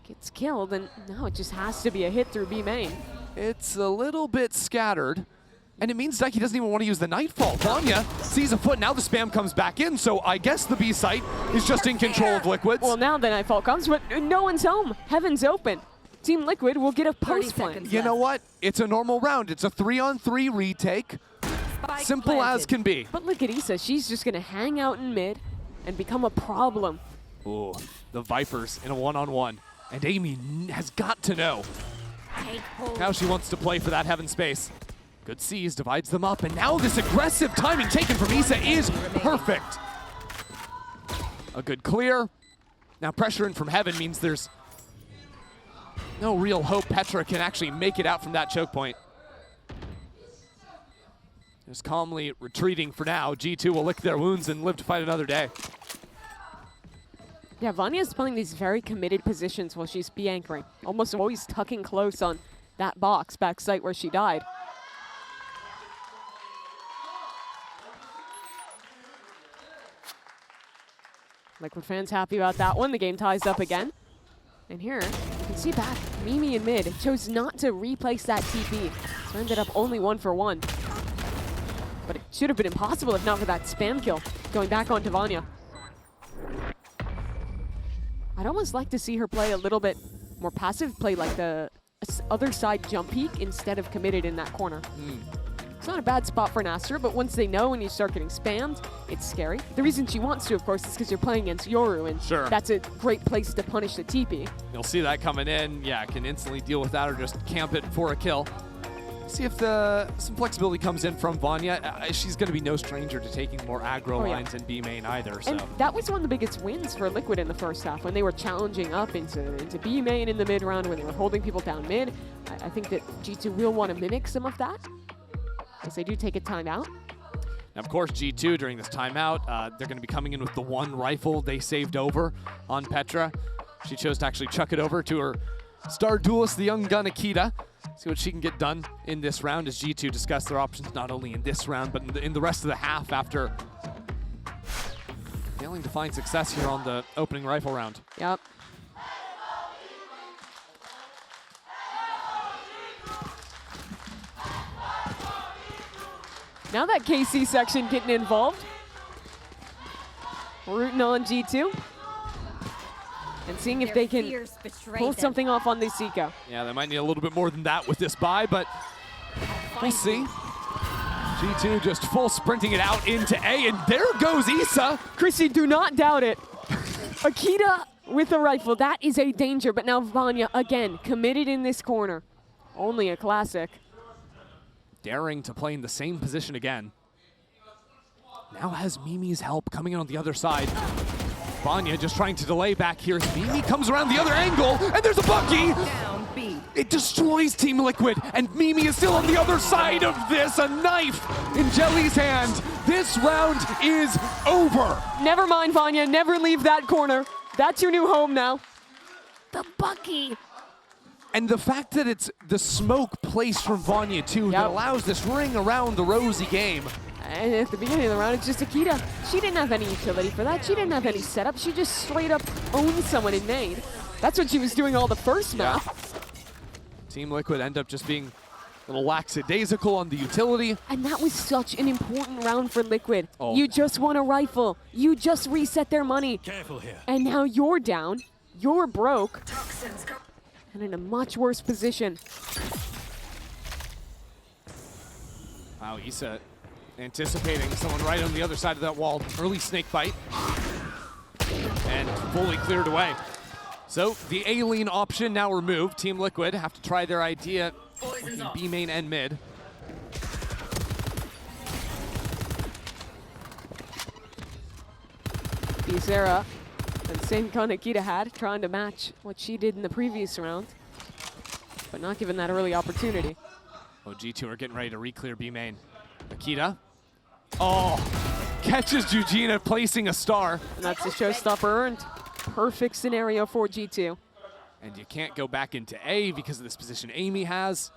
gets killed, and now it just has to be a hit through B main. It's a little bit scattered. And it means Daiki doesn't even want to use the Nightfall. Vanya sees a foot, now the spam comes back in, so I guess the B site is just in control of Liquids. Well, now the Nightfall comes, but no one's home. Heaven's open. Team Liquid will get a 30 post plan. seconds. You know what? It's a normal round. It's a 3-on-3 retake. Spike Simple as planted. can be. But look at Issa. She's just going to hang out in mid and become a problem. Ooh, the Vipers in a one-on-one. And Amy has got to know how she wants to play for that heaven space. Good C's, divides them up, and now this aggressive timing taken from Issa is perfect. A good clear. Now pressure in from heaven means there's no real hope Petra can actually make it out from that choke point. Just calmly retreating for now. G2 will lick their wounds and live to fight another day. Yeah, Vanya's playing these very committed positions while she's B-anchoring. Almost always tucking close on that box backside where she died. Liquid fans happy about that one. The game ties up again. And here, you can see back, Mimi in mid chose not to replace that TP. So ended up only 1 for 1. But it should have been impossible if not for that spam kill. Going back onto Vanya. I'd almost like to see her play a little bit more passive, play like the other side jump peek instead of committed in that corner. It's not a bad spot for an Astra, but once they know when you start getting spammed, it's scary. The reason she wants to, of course, is because you're playing against Yoru, and Sure. that's a great place to punish the TP. You'll see that coming in. Yeah, can instantly deal with that or just camp it for a kill. See if some flexibility comes in from Vanya. She's going to be no stranger to taking more aggro Oh, yeah. lines in B main either. So And that was one of the biggest wins for Liquid in the first half, when they were challenging up into B main in the mid round, when they were holding people down mid. I think that G2 will want to mimic some of that, as they do take a timeout. Now, of course, G2 during this timeout, they're going to be coming in with the one rifle they saved over on Petra. She chose to actually chuck it over to her star duelist, the young gun Akita. See what she can get done in this round as G2 discuss their options not only in this round, but in the rest of the half after failing to find success here on the opening rifle round. Yep. Now that KC section getting involved. We're rooting on G2. And seeing if they can pull something off on the Seiko. Yeah, they might need a little bit more than that with this buy, but we'll see. G2 just full sprinting it out into A, and there goes Issa. Chrissy, do not doubt it. Akita with a rifle, that is a danger, but now Vanya, again, committed in this corner. Only a classic. Daring to play in the same position again. Now has Mimi's help coming in on the other side. Vanya just trying to delay back here as Mimi comes around the other angle, and there's a Bucky! Down B. It destroys Team Liquid, and Mimi is still on the other side of this. A knife in Jelly's hand. This round is over. Never mind, Vanya, never leave that corner. That's your new home now. The Bucky. And the fact that it's the smoke placed from Vanya too that allows this ring around the rosy game. And at the beginning of the round, it's just Akita. She didn't have any utility for that. She didn't have any setup. She just straight up owned someone in main. That's what she was doing all the first map. Team Liquid end up just being Little lackadaisical on the utility. And that was such an important round for Liquid. Oh. You just won a rifle. You just reset their money. Careful here. And now you're down. You're broke. Toxins go. And in a much worse position. Wow, Issa anticipating someone right on the other side of that wall. Early snake bite. And fully cleared away. So the A-lean option now removed. Team Liquid have to try their idea in B main and mid. Bizarra, the same gun Akita had, trying to match what she did in the previous round, but not given that early opportunity. Oh, G2 are getting ready to re-clear B main. Akita. Oh, catches Jujina placing a star. And that's the showstopper earned. Perfect scenario for G2. And you can't go back into A because of this position EMEA has.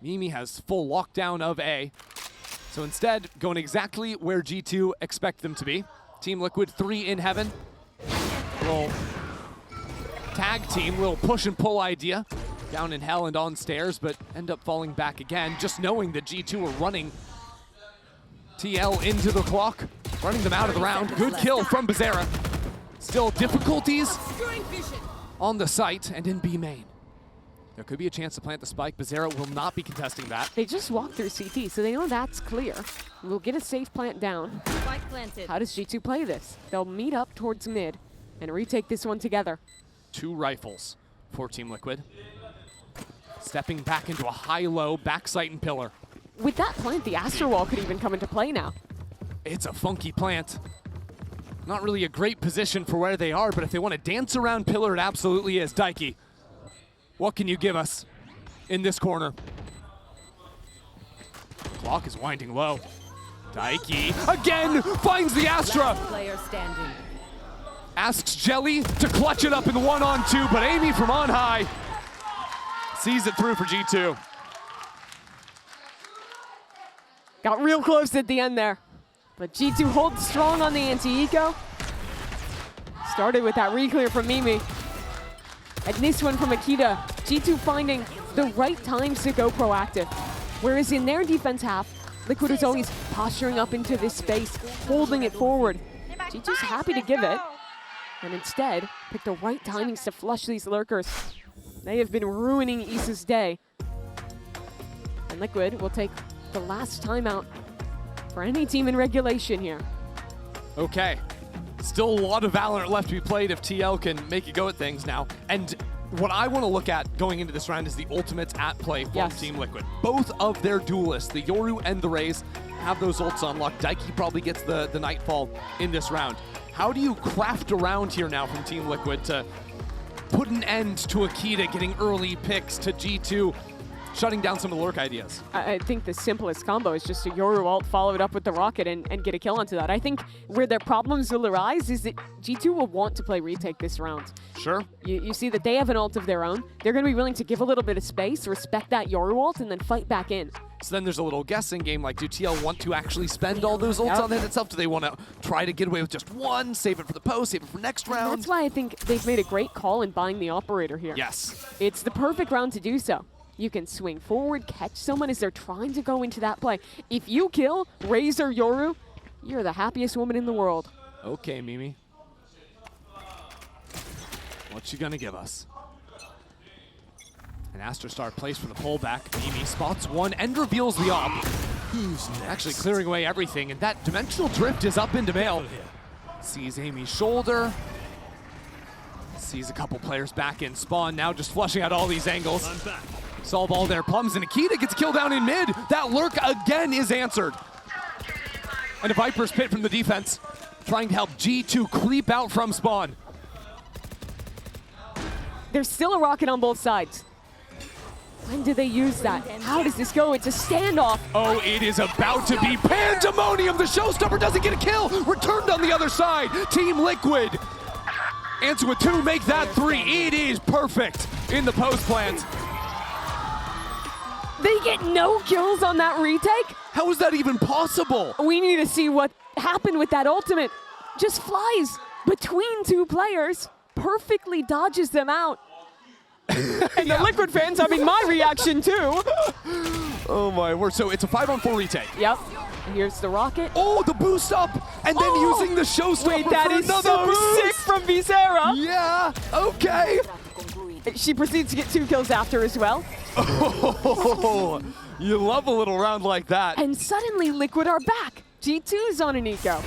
EMEA has full lockdown of A. So instead, going exactly where G2 expect them to be. Team Liquid 3 in heaven. Little tag team, little push and pull idea. Down in hell and on stairs, but end up falling back again. Just knowing that G2 are running TL into the clock, running them out of the round. Good kill from Bizarra. Still difficulties on the site and in B main. There could be a chance to plant the spike. Bizarra will not be contesting that. They just walked through CT, so they know that's clear. We'll get a safe plant down. Spike planted. How does G2 play this? They'll meet up towards mid and retake this one together. 2 rifles for Team Liquid. Stepping back into a high-low backside and pillar. With that plant, the Astro Wall could even come into play now. It's a funky plant. Not really a great position for where they are, but if they want to dance around pillar, it absolutely is. Daiki, what can you give us in this corner? Clock is winding low. Daiki again finds the Astra. Last player standing. Asks Jelly to clutch it up in the 1-on-2, but Amy from on high sees it through for G2. Got real close at the end there. But G2 holds strong on the anti-eco. Started with that re-clear from Mimi. And this one from Akita. G2 finding the right times to go proactive. Whereas in their defense half, Liquid is always posturing up into this space, holding it forward. G2's happy to give it. And instead, pick the right timings to flush these lurkers. They have been ruining Issa's day. And Liquid will take the last timeout for any team in regulation here. Okay, still a lot of Valorant left to be played if TL can make a go at things now. And what I want to look at going into this round is the ultimates at play from Team Liquid. Both of their duelists, the Yoru and the Raze, have those ults unlocked. Daiki probably gets the Nightfall in this round. How do you craft around here now from Team Liquid to put an end to Akita getting early picks, to G2 shutting down some of the lurk ideas? I think the simplest combo is just a Yoru ult, follow it up with the rocket, and get a kill onto that. I think where their problems will arise is that G2 will want to play retake this round. Sure. You see that they have an ult of their own. They're going to be willing to give a little bit of space, respect that Yoru ult, and then fight back in. So then there's a little guessing game, like, do TL want to actually spend all those ults on that itself? Do they want to try to get away with just one, save it for the post, save it for next round? And that's why I think they've made a great call in buying the operator here. Yes. It's the perfect round to do so. You can swing forward, catch someone as they're trying to go into that play. If you kill Raze or Yoru, you're the happiest woman in the world. Okay, Mimi. What you gonna give us? An Astra Star plays for the pullback. Mimi spots one and reveals the op. Who's next? Actually clearing away everything, and that dimensional drift is up into Mail. Sees Amy's shoulder. Sees a couple players back in spawn, now just flushing out all these angles. I'm back. Solve all their plums, and Akita gets killed down in mid. That lurk again is answered. And a Viper's Pit from the defense, trying to help G2 creep out from spawn. There's still a rocket on both sides. When do they use that? How does this go? It's a standoff. Oh, it is about to be pandemonium. The showstopper doesn't get a kill. Returned on the other side. Team Liquid answer with 2, make that 3. It is perfect in the post plant. They get no kills on that retake? How is that even possible? We need to see what happened with that ultimate. Just flies between 2 players, perfectly dodges them out. And the Liquid fans, I mean, my reaction too. Oh my word. So it's a 5-on-4 retake. Yep. And here's the rocket. Oh, the boost up! And then using the showstopper Wait, that for is another so boost. sick from Visera. Yeah, okay. She proceeds to get 2 kills after as well. Oh, you love a little round like that. And suddenly Liquid are back. G2 is on an eco.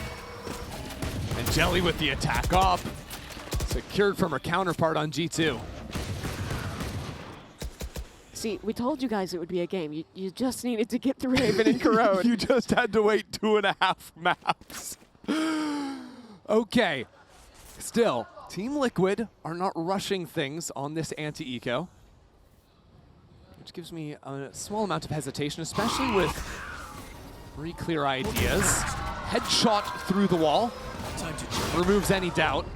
And Jelly with the attack up. Secured from her counterpart on G2. See, we told you guys it would be a game. You just needed to get through Haven and Corrode. You just had to wait 2.5 maps. Okay. Still, Team Liquid are not rushing things on this anti-eco, which gives me a small amount of hesitation, especially with very clear ideas. Headshot through the wall. Removes any doubt.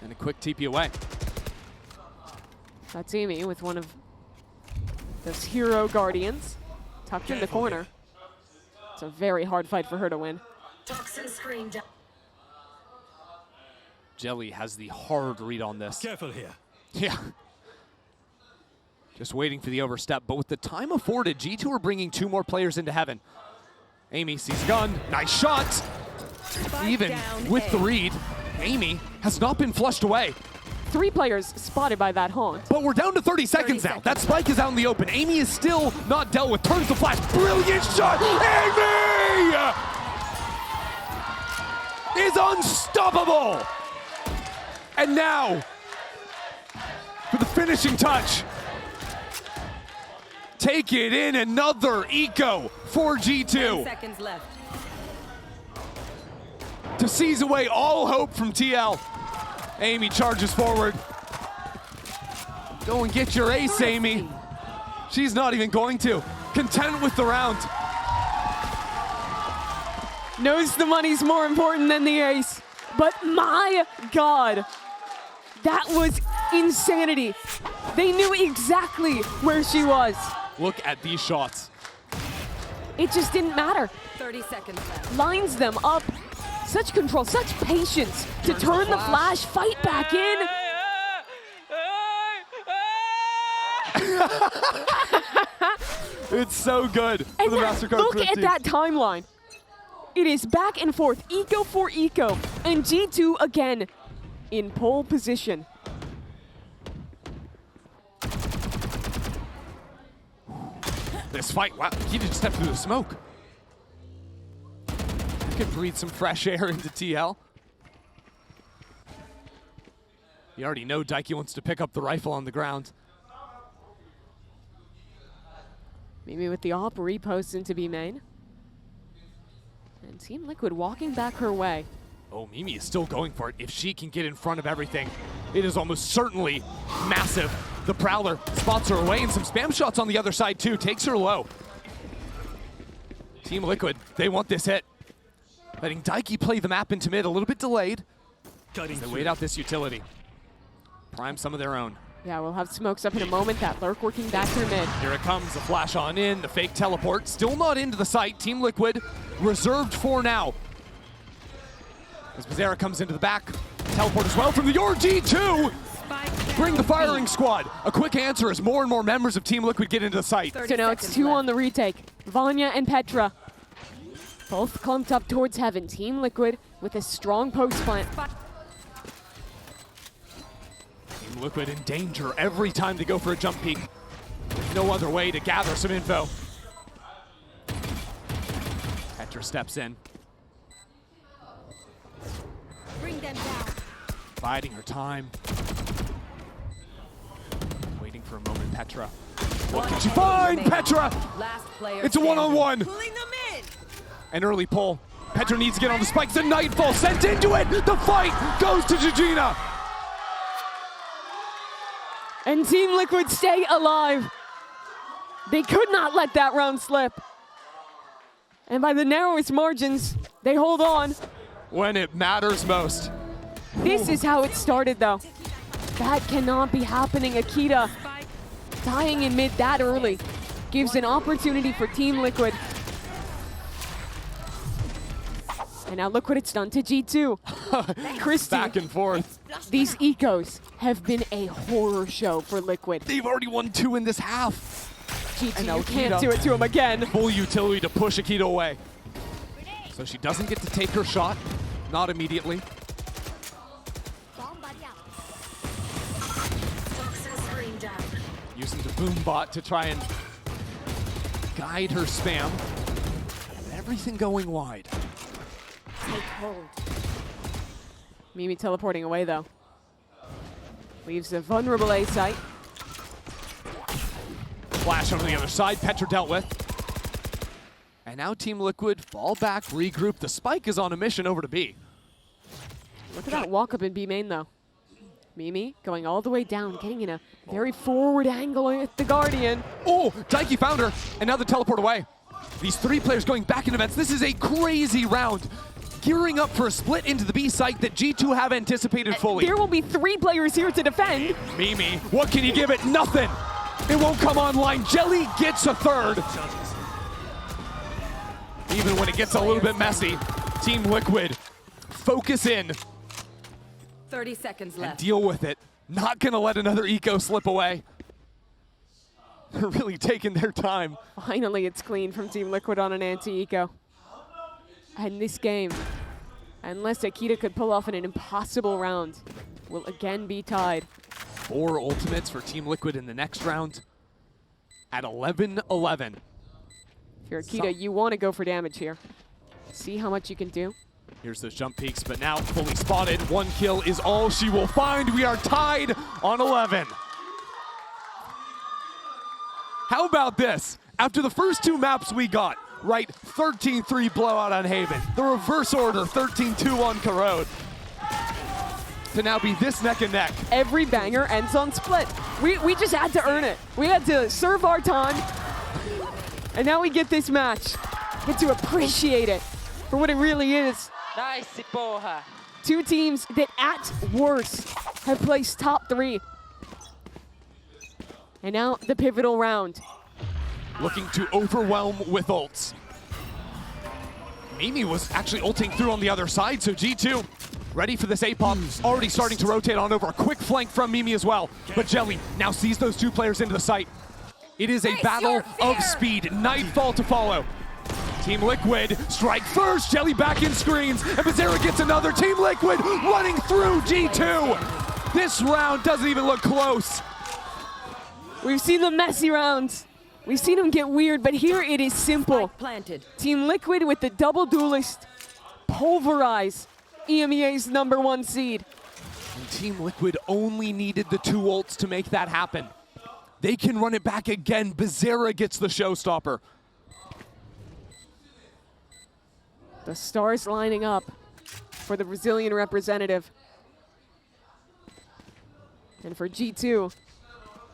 And a quick TP away. That's EMEA with one of those hero guardians tucked in the corner. It's a very hard fight for her to win. Toxin screen down. Jelly has the hard read on this. Careful here. Yeah. Just waiting for the overstep, but with the time afforded, G2 are bringing 2 more players into heaven. Amy sees a gun, nice shot. Even with the read, Amy has not been flushed away. 3 players spotted by that haunt. But we're down to 30 seconds now. That spike is out in the open. Amy is still not dealt with. Turns the flash. Brilliant shot. Amy is unstoppable. And now, for the finishing touch. Take it in, another eco for 10 G2. seconds left. To seize away all hope from TL. Amy charges forward. Go and get your ace, Amy. She's not even going to. Content with the round. Knows the money's more important than the ace. But my God, that was insanity. They knew exactly where she was. Look at these shots. It just didn't matter. 30 seconds left. Lines them up. Such control, such patience to turn the flash, fight back in. It's so good for And the MasterCard look Swift at team. that timeline. It is back and forth, eco for eco, and G2 again in pole position. This fight, wow, he just stepped through the smoke. Could breathe some fresh air into TL. You already know Daiki wants to pick up the rifle on the ground. Maybe with the op repost into B main. And Team Liquid walking back her way. Oh, Mimi is still going for it. If she can get in front of everything, it is almost certainly massive. The Prowler spots her away, and some spam shots on the other side too. Takes her low. Team Liquid, they want this hit. Letting Daiki play the map into mid, a little bit delayed. They wait out this utility. Prime some of their own. Yeah, we'll have smokes up in a moment. That lurk working back through mid. Here it comes, the flash on in, the fake teleport. Still not into the site. Team Liquid reserved for now. As Bizarra comes into the back. Teleport as well from the G2. Bring the firing squad. A quick answer as more and more members of Team Liquid get into the site. So now it's 2 on the retake. Vanya and Petra. Both clumped up towards heaven. Team Liquid with a strong post plant. Team Liquid in danger every time they go for a jump peek. No other way to gather some info. Petra steps in. Bring them down. Biding her time. Waiting for a moment, Petra. What can she find, Petra? Last player It's a one-on-one. Pulling them in. An early pull. Petra needs to get on the spikes. The Nightfall sent into it. The fight goes to Jujina. And Team Liquid stay alive. They could not let that round slip. And by the narrowest margins, they hold on. When it matters most. This is how it started, though. That cannot be happening. Akita dying in mid that early gives an opportunity for Team Liquid. And now look what it's done to G2. Christy Back and forth. These ecos have been a horror show for Liquid. They've already won 2 in this half. GT, now you can't Akita. do it to him again. Full utility to push Akita away. So she doesn't get to take her shot. Not immediately. Toxin screen down. Using the boom bot to try and guide her spam. Everything going wide. Take hold. Mimi teleporting away though. Leaves a vulnerable A site. Flash over the other side. Petra dealt with. And now Team Liquid fall back, regroup. The spike is on a mission over to B. Look at that walk up in B main though. Mimi going all the way down, getting in a very forward angle with the Guardian. Oh, Daiki found her, and now the teleport away. These 3 players going back in events. This is a crazy round. Gearing up for a split into the B site that G2 have anticipated fully. There will be 3 players here to defend. Mimi, what can you give it? Nothing. It won't come online. Jelly gets a 3rd. Even when it gets a little bit messy, Team Liquid, focus in 30 seconds and left. deal with it. Not gonna let another eco slip away. They're really taking their time. Finally, it's clean from Team Liquid on an anti-eco. And this game, unless Akita could pull off an impossible round, will again be tied. 4 ultimates for Team Liquid in the next round at 11-11. If you're Akita, you want to go for damage here. See how much you can do. Here's those jump peaks, but now fully spotted. 1 kill is all she will find. We are tied on 11. How about this? After the first 2 maps we got, right, 13-3 blowout on Haven. The reverse order, 13-2 on Corrode. To now be this neck and neck. Every banger ends on split. We just had to earn it. We had to serve our time. And now we get this match. Get to appreciate it for what it really is. Nice, porra. 2 teams that at worst have placed top 3. And now the pivotal round. Looking to overwhelm with ults. Mimi was actually ulting through on the other side, so G2 ready for this A-pop. Already starting to rotate on over. A quick flank from Mimi as well. But Jelly now sees those 2 players into the site. It is a battle of speed. Nightfall to follow. Team Liquid strike first. Jelly back in screens. And Bizarra gets another. Team Liquid running through G2. This round doesn't even look close. We've seen the messy rounds. We've seen them get weird, but here it is simple. Spike planted. Team Liquid with the double duelist pulverize EMEA's #1 seed. And Team Liquid only needed the 2 ults to make that happen. They can run it back again. Bizarra gets the showstopper. The stars lining up for the Brazilian representative. And for G2,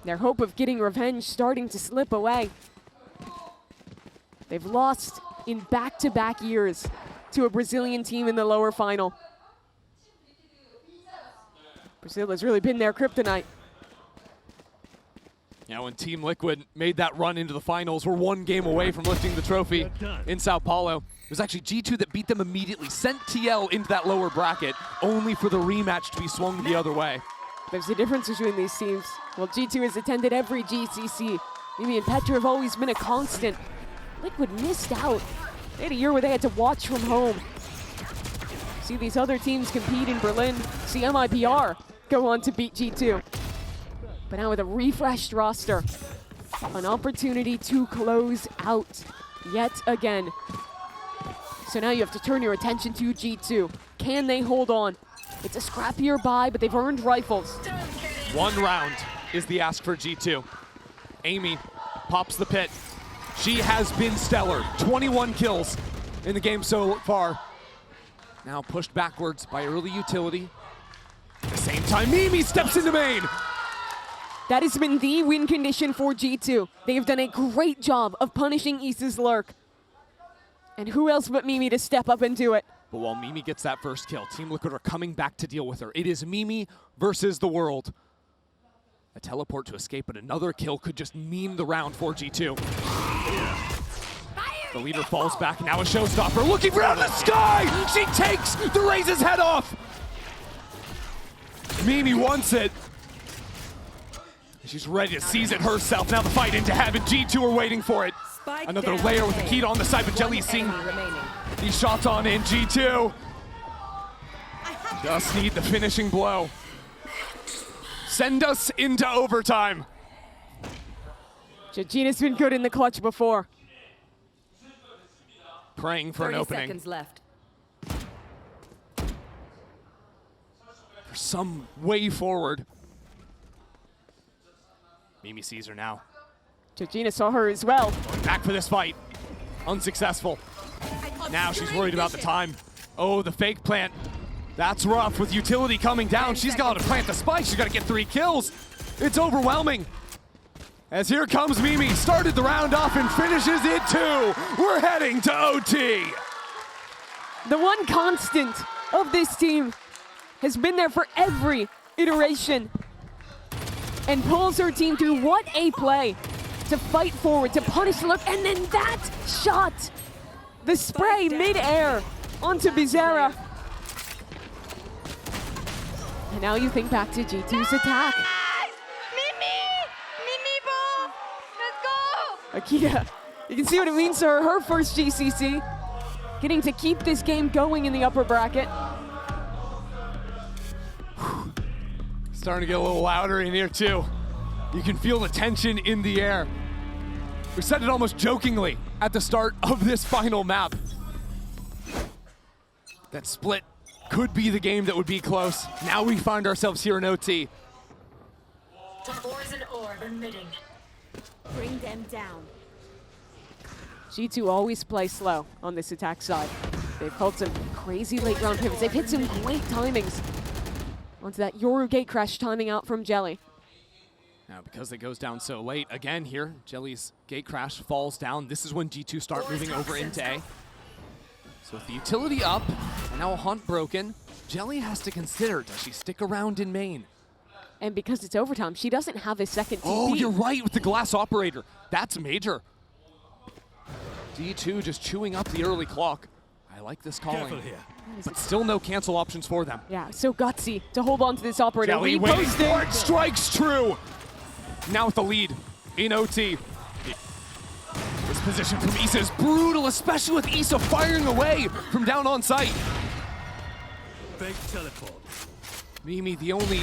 their hope of getting revenge starting to slip away. They've lost in back-to-back years to a Brazilian team in the lower final. Brazil has really been their kryptonite. You know, when Team Liquid made that run into the finals, we're 1 game away from lifting the trophy in Sao Paulo. It was actually G2 that beat them immediately, sent TL into that lower bracket, only for the rematch to be swung the other way. There's a difference between these teams. Well, G2 has attended every GCC. Mimi and Petra have always been a constant. Liquid missed out. They had a year where they had to watch from home. See these other teams compete in Berlin. See MIPR go on to beat G2. But now with a refreshed roster, an opportunity to close out yet again. So now you have to turn your attention to G2. Can they hold on? It's a scrappier buy, but they've earned rifles. 1 round is the ask for G2. Amy pops the pit. She has been stellar. 21 kills in the game so far. Now pushed backwards by early utility. At the same time, Mimi steps into main. That has been the win condition for G2. They have done a great job of punishing Issa's lurk. And who else but Mimi to step up and do it? But while Mimi gets that first kill, Team Liquid are coming back to deal with her. It is Mimi versus the world. A teleport to escape, but another kill could just mean the round for G2. The leader falls back, now a showstopper, looking for out of the sky! She takes the Raze's head off! Mimi wants it. She's ready to seize it herself. Now the fight into heaven. G2 are waiting for it. Spike Another down layer with the A. Keto on the side, but One Jelly's seeing enemy remaining. these shots on in. G2 just need the finishing blow. Send us into overtime. Georgina's been good in the clutch before. Praying for an 30 opening. seconds left. For some way forward. Mimi sees her now. Georgina saw her as well. Going back for this fight. Unsuccessful. Now she's worried about the time. Oh, the fake plant. That's rough with utility coming down. She's got to plant the spike. She's got to get 3 kills. It's overwhelming. As here comes Mimi. Started the round off and finishes it too. We're heading to OT. The one constant of this team has been there for every iteration and pulls her team through. What a play to fight forward, to punish the look, and then that shot. The spray mid-air onto Bizarra. And now you think back to G2's attack. Akita, you can see what it means to her first GCC. Getting to keep this game going in the upper bracket. Starting to get a little louder in here too. You can feel the tension in the air. We said it almost jokingly at the start of this final map. That split could be the game that would be close. Now we find ourselves here in OT. Poison orb emitting. Bring them down. G2 always play slow on this attack side. They've pulled some crazy late round pivots. They've hit some great timings onto that Yoru gate crash timing out from Jelly. Now because it goes down so late, again here, Jelly's gate crash falls down. This is when G2 start moving over into A. So with the utility up, and now a hunt broken, Jelly has to consider, does she stick around in main? And because it's overtime, she doesn't have a second TP. Oh, you're right with the glass operator. That's major. G2 just chewing up the early clock. I like this calling. But still no cancel options for them. Yeah, so gutsy to hold on to this operator. Jelly waiting Reposting. for it, strikes true. Now with the lead in OT. This position from Issa is brutal, especially with Issa firing away from down on site. Fake teleport. Mimi, the only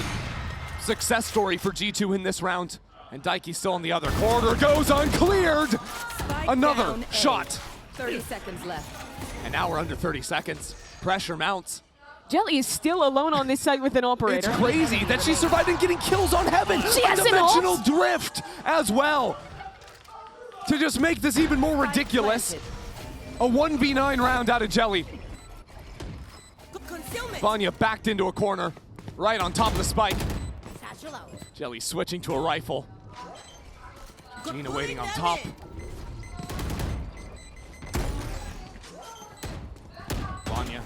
success story for G2 in this round. And Daiki still in the other corner, goes uncleared. Spike Another down A. shot. 30 seconds left. And now we're under 30 seconds. Pressure mounts. Jelly is still alone on this site with an operator. It's crazy that she survived and getting kills on Heaven. She has an Dimensional ult. drift as well. To just make this even more ridiculous. A 1v9 round out of Jelly. Vanya backed into a corner, right on top of the spike. Jelly switching to a rifle. Gina waiting on top. Vanya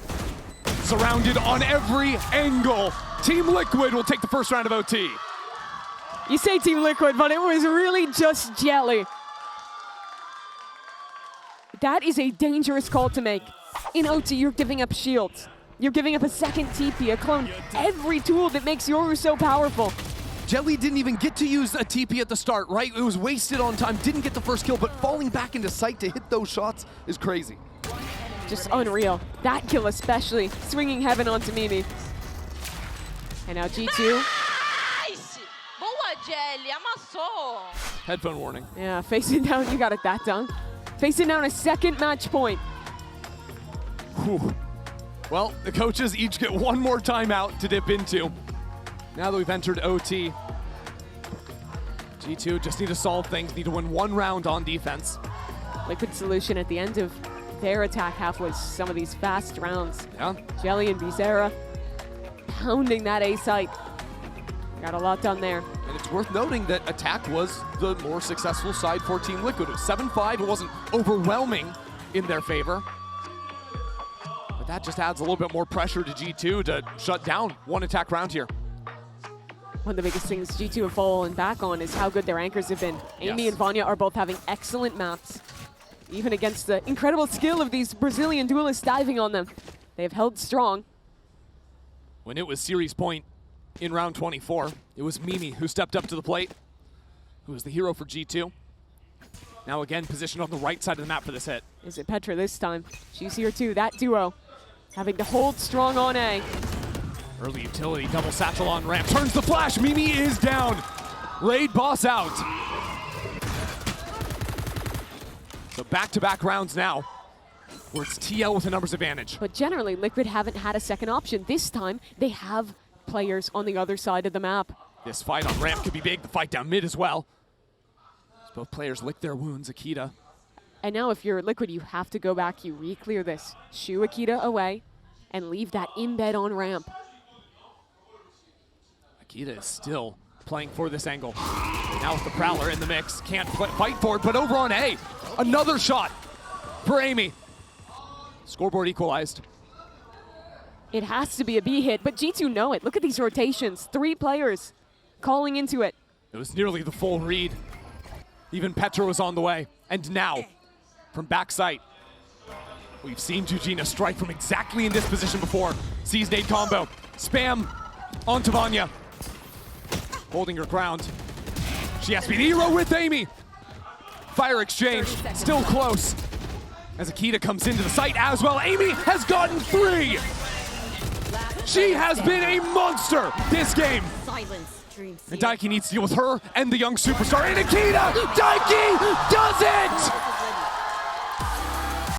surrounded on every angle. Team Liquid will take the first round of OT. You say Team Liquid, but it was really just Jelly. That is a dangerous call to make. In OT, you're giving up shields. You're giving up a second TP, a clone, every tool that makes Yoru so powerful. Jelly didn't even get to use a TP at the start, right? It was wasted on time, didn't get the first kill, but falling back into sight to hit those shots is crazy. Just unreal. That kill especially, swinging Heaven onto Mimi. And now G2. Nice! Boa, Jelly, amassou! Headphone warning. Yeah, facing down, you got it that time. Facing down a second match point. Whew. Well, the coaches each get one more timeout to dip into. Now that we've entered OT, G2 just need to solve things, need to win one round on defense. Liquid solution at the end of their attack half was some of these fast rounds. Yeah. Jelly and Bizarra pounding that A site. Got a lot done there. And it's worth noting that attack was the more successful side for Team Liquid. It was 7-5, it wasn't overwhelming in their favor. But that just adds a little bit more pressure to G2 to shut down one attack round here. One of the biggest things G2 have fallen back on is how good their anchors have been. Amy Yes. and Vanya are both having excellent maps. Even against the incredible skill of these Brazilian duelists diving on them, they have held strong. When it was series point, in round 24. It was Mimi who stepped up to the plate, who was the hero for G2. Now again, positioned on the right side of the map for this hit. Is it Petra this time? She's here too, that duo. Having to hold strong on A. Early utility, double satchel on ramp, turns the flash, Mimi is down. Raid boss out. So back-to-back rounds now, where it's TL with a numbers advantage. But generally, Liquid haven't had a second option. This time, they have players on the other side of the map. This fight on ramp could be big, the fight down mid as well. As both players lick their wounds, Akita. And now if you're Liquid, you have to go back, you re-clear this. Shoo Akita away, and leave that in bed on ramp. Akita is still playing for this angle. Now with the Prowler in the mix, can't fight for it, but over on A, another shot for Amy. Scoreboard equalized. It has to be a B hit, but G2 know it. Look at these rotations. 3 players calling into it. It was nearly the full read. Even Petra was on the way. And now, from backside, we've seen Jujina strike from exactly in this position before. Sees nade combo. Spam onto Vanya. Holding her ground. She has to be the hero with Amy. Fire exchange, still close. As Akita comes into the site as well. Amy has gotten 3. She has been a monster this game. And Daiki needs to deal with her and the young superstar. And Akita, Daiki does it!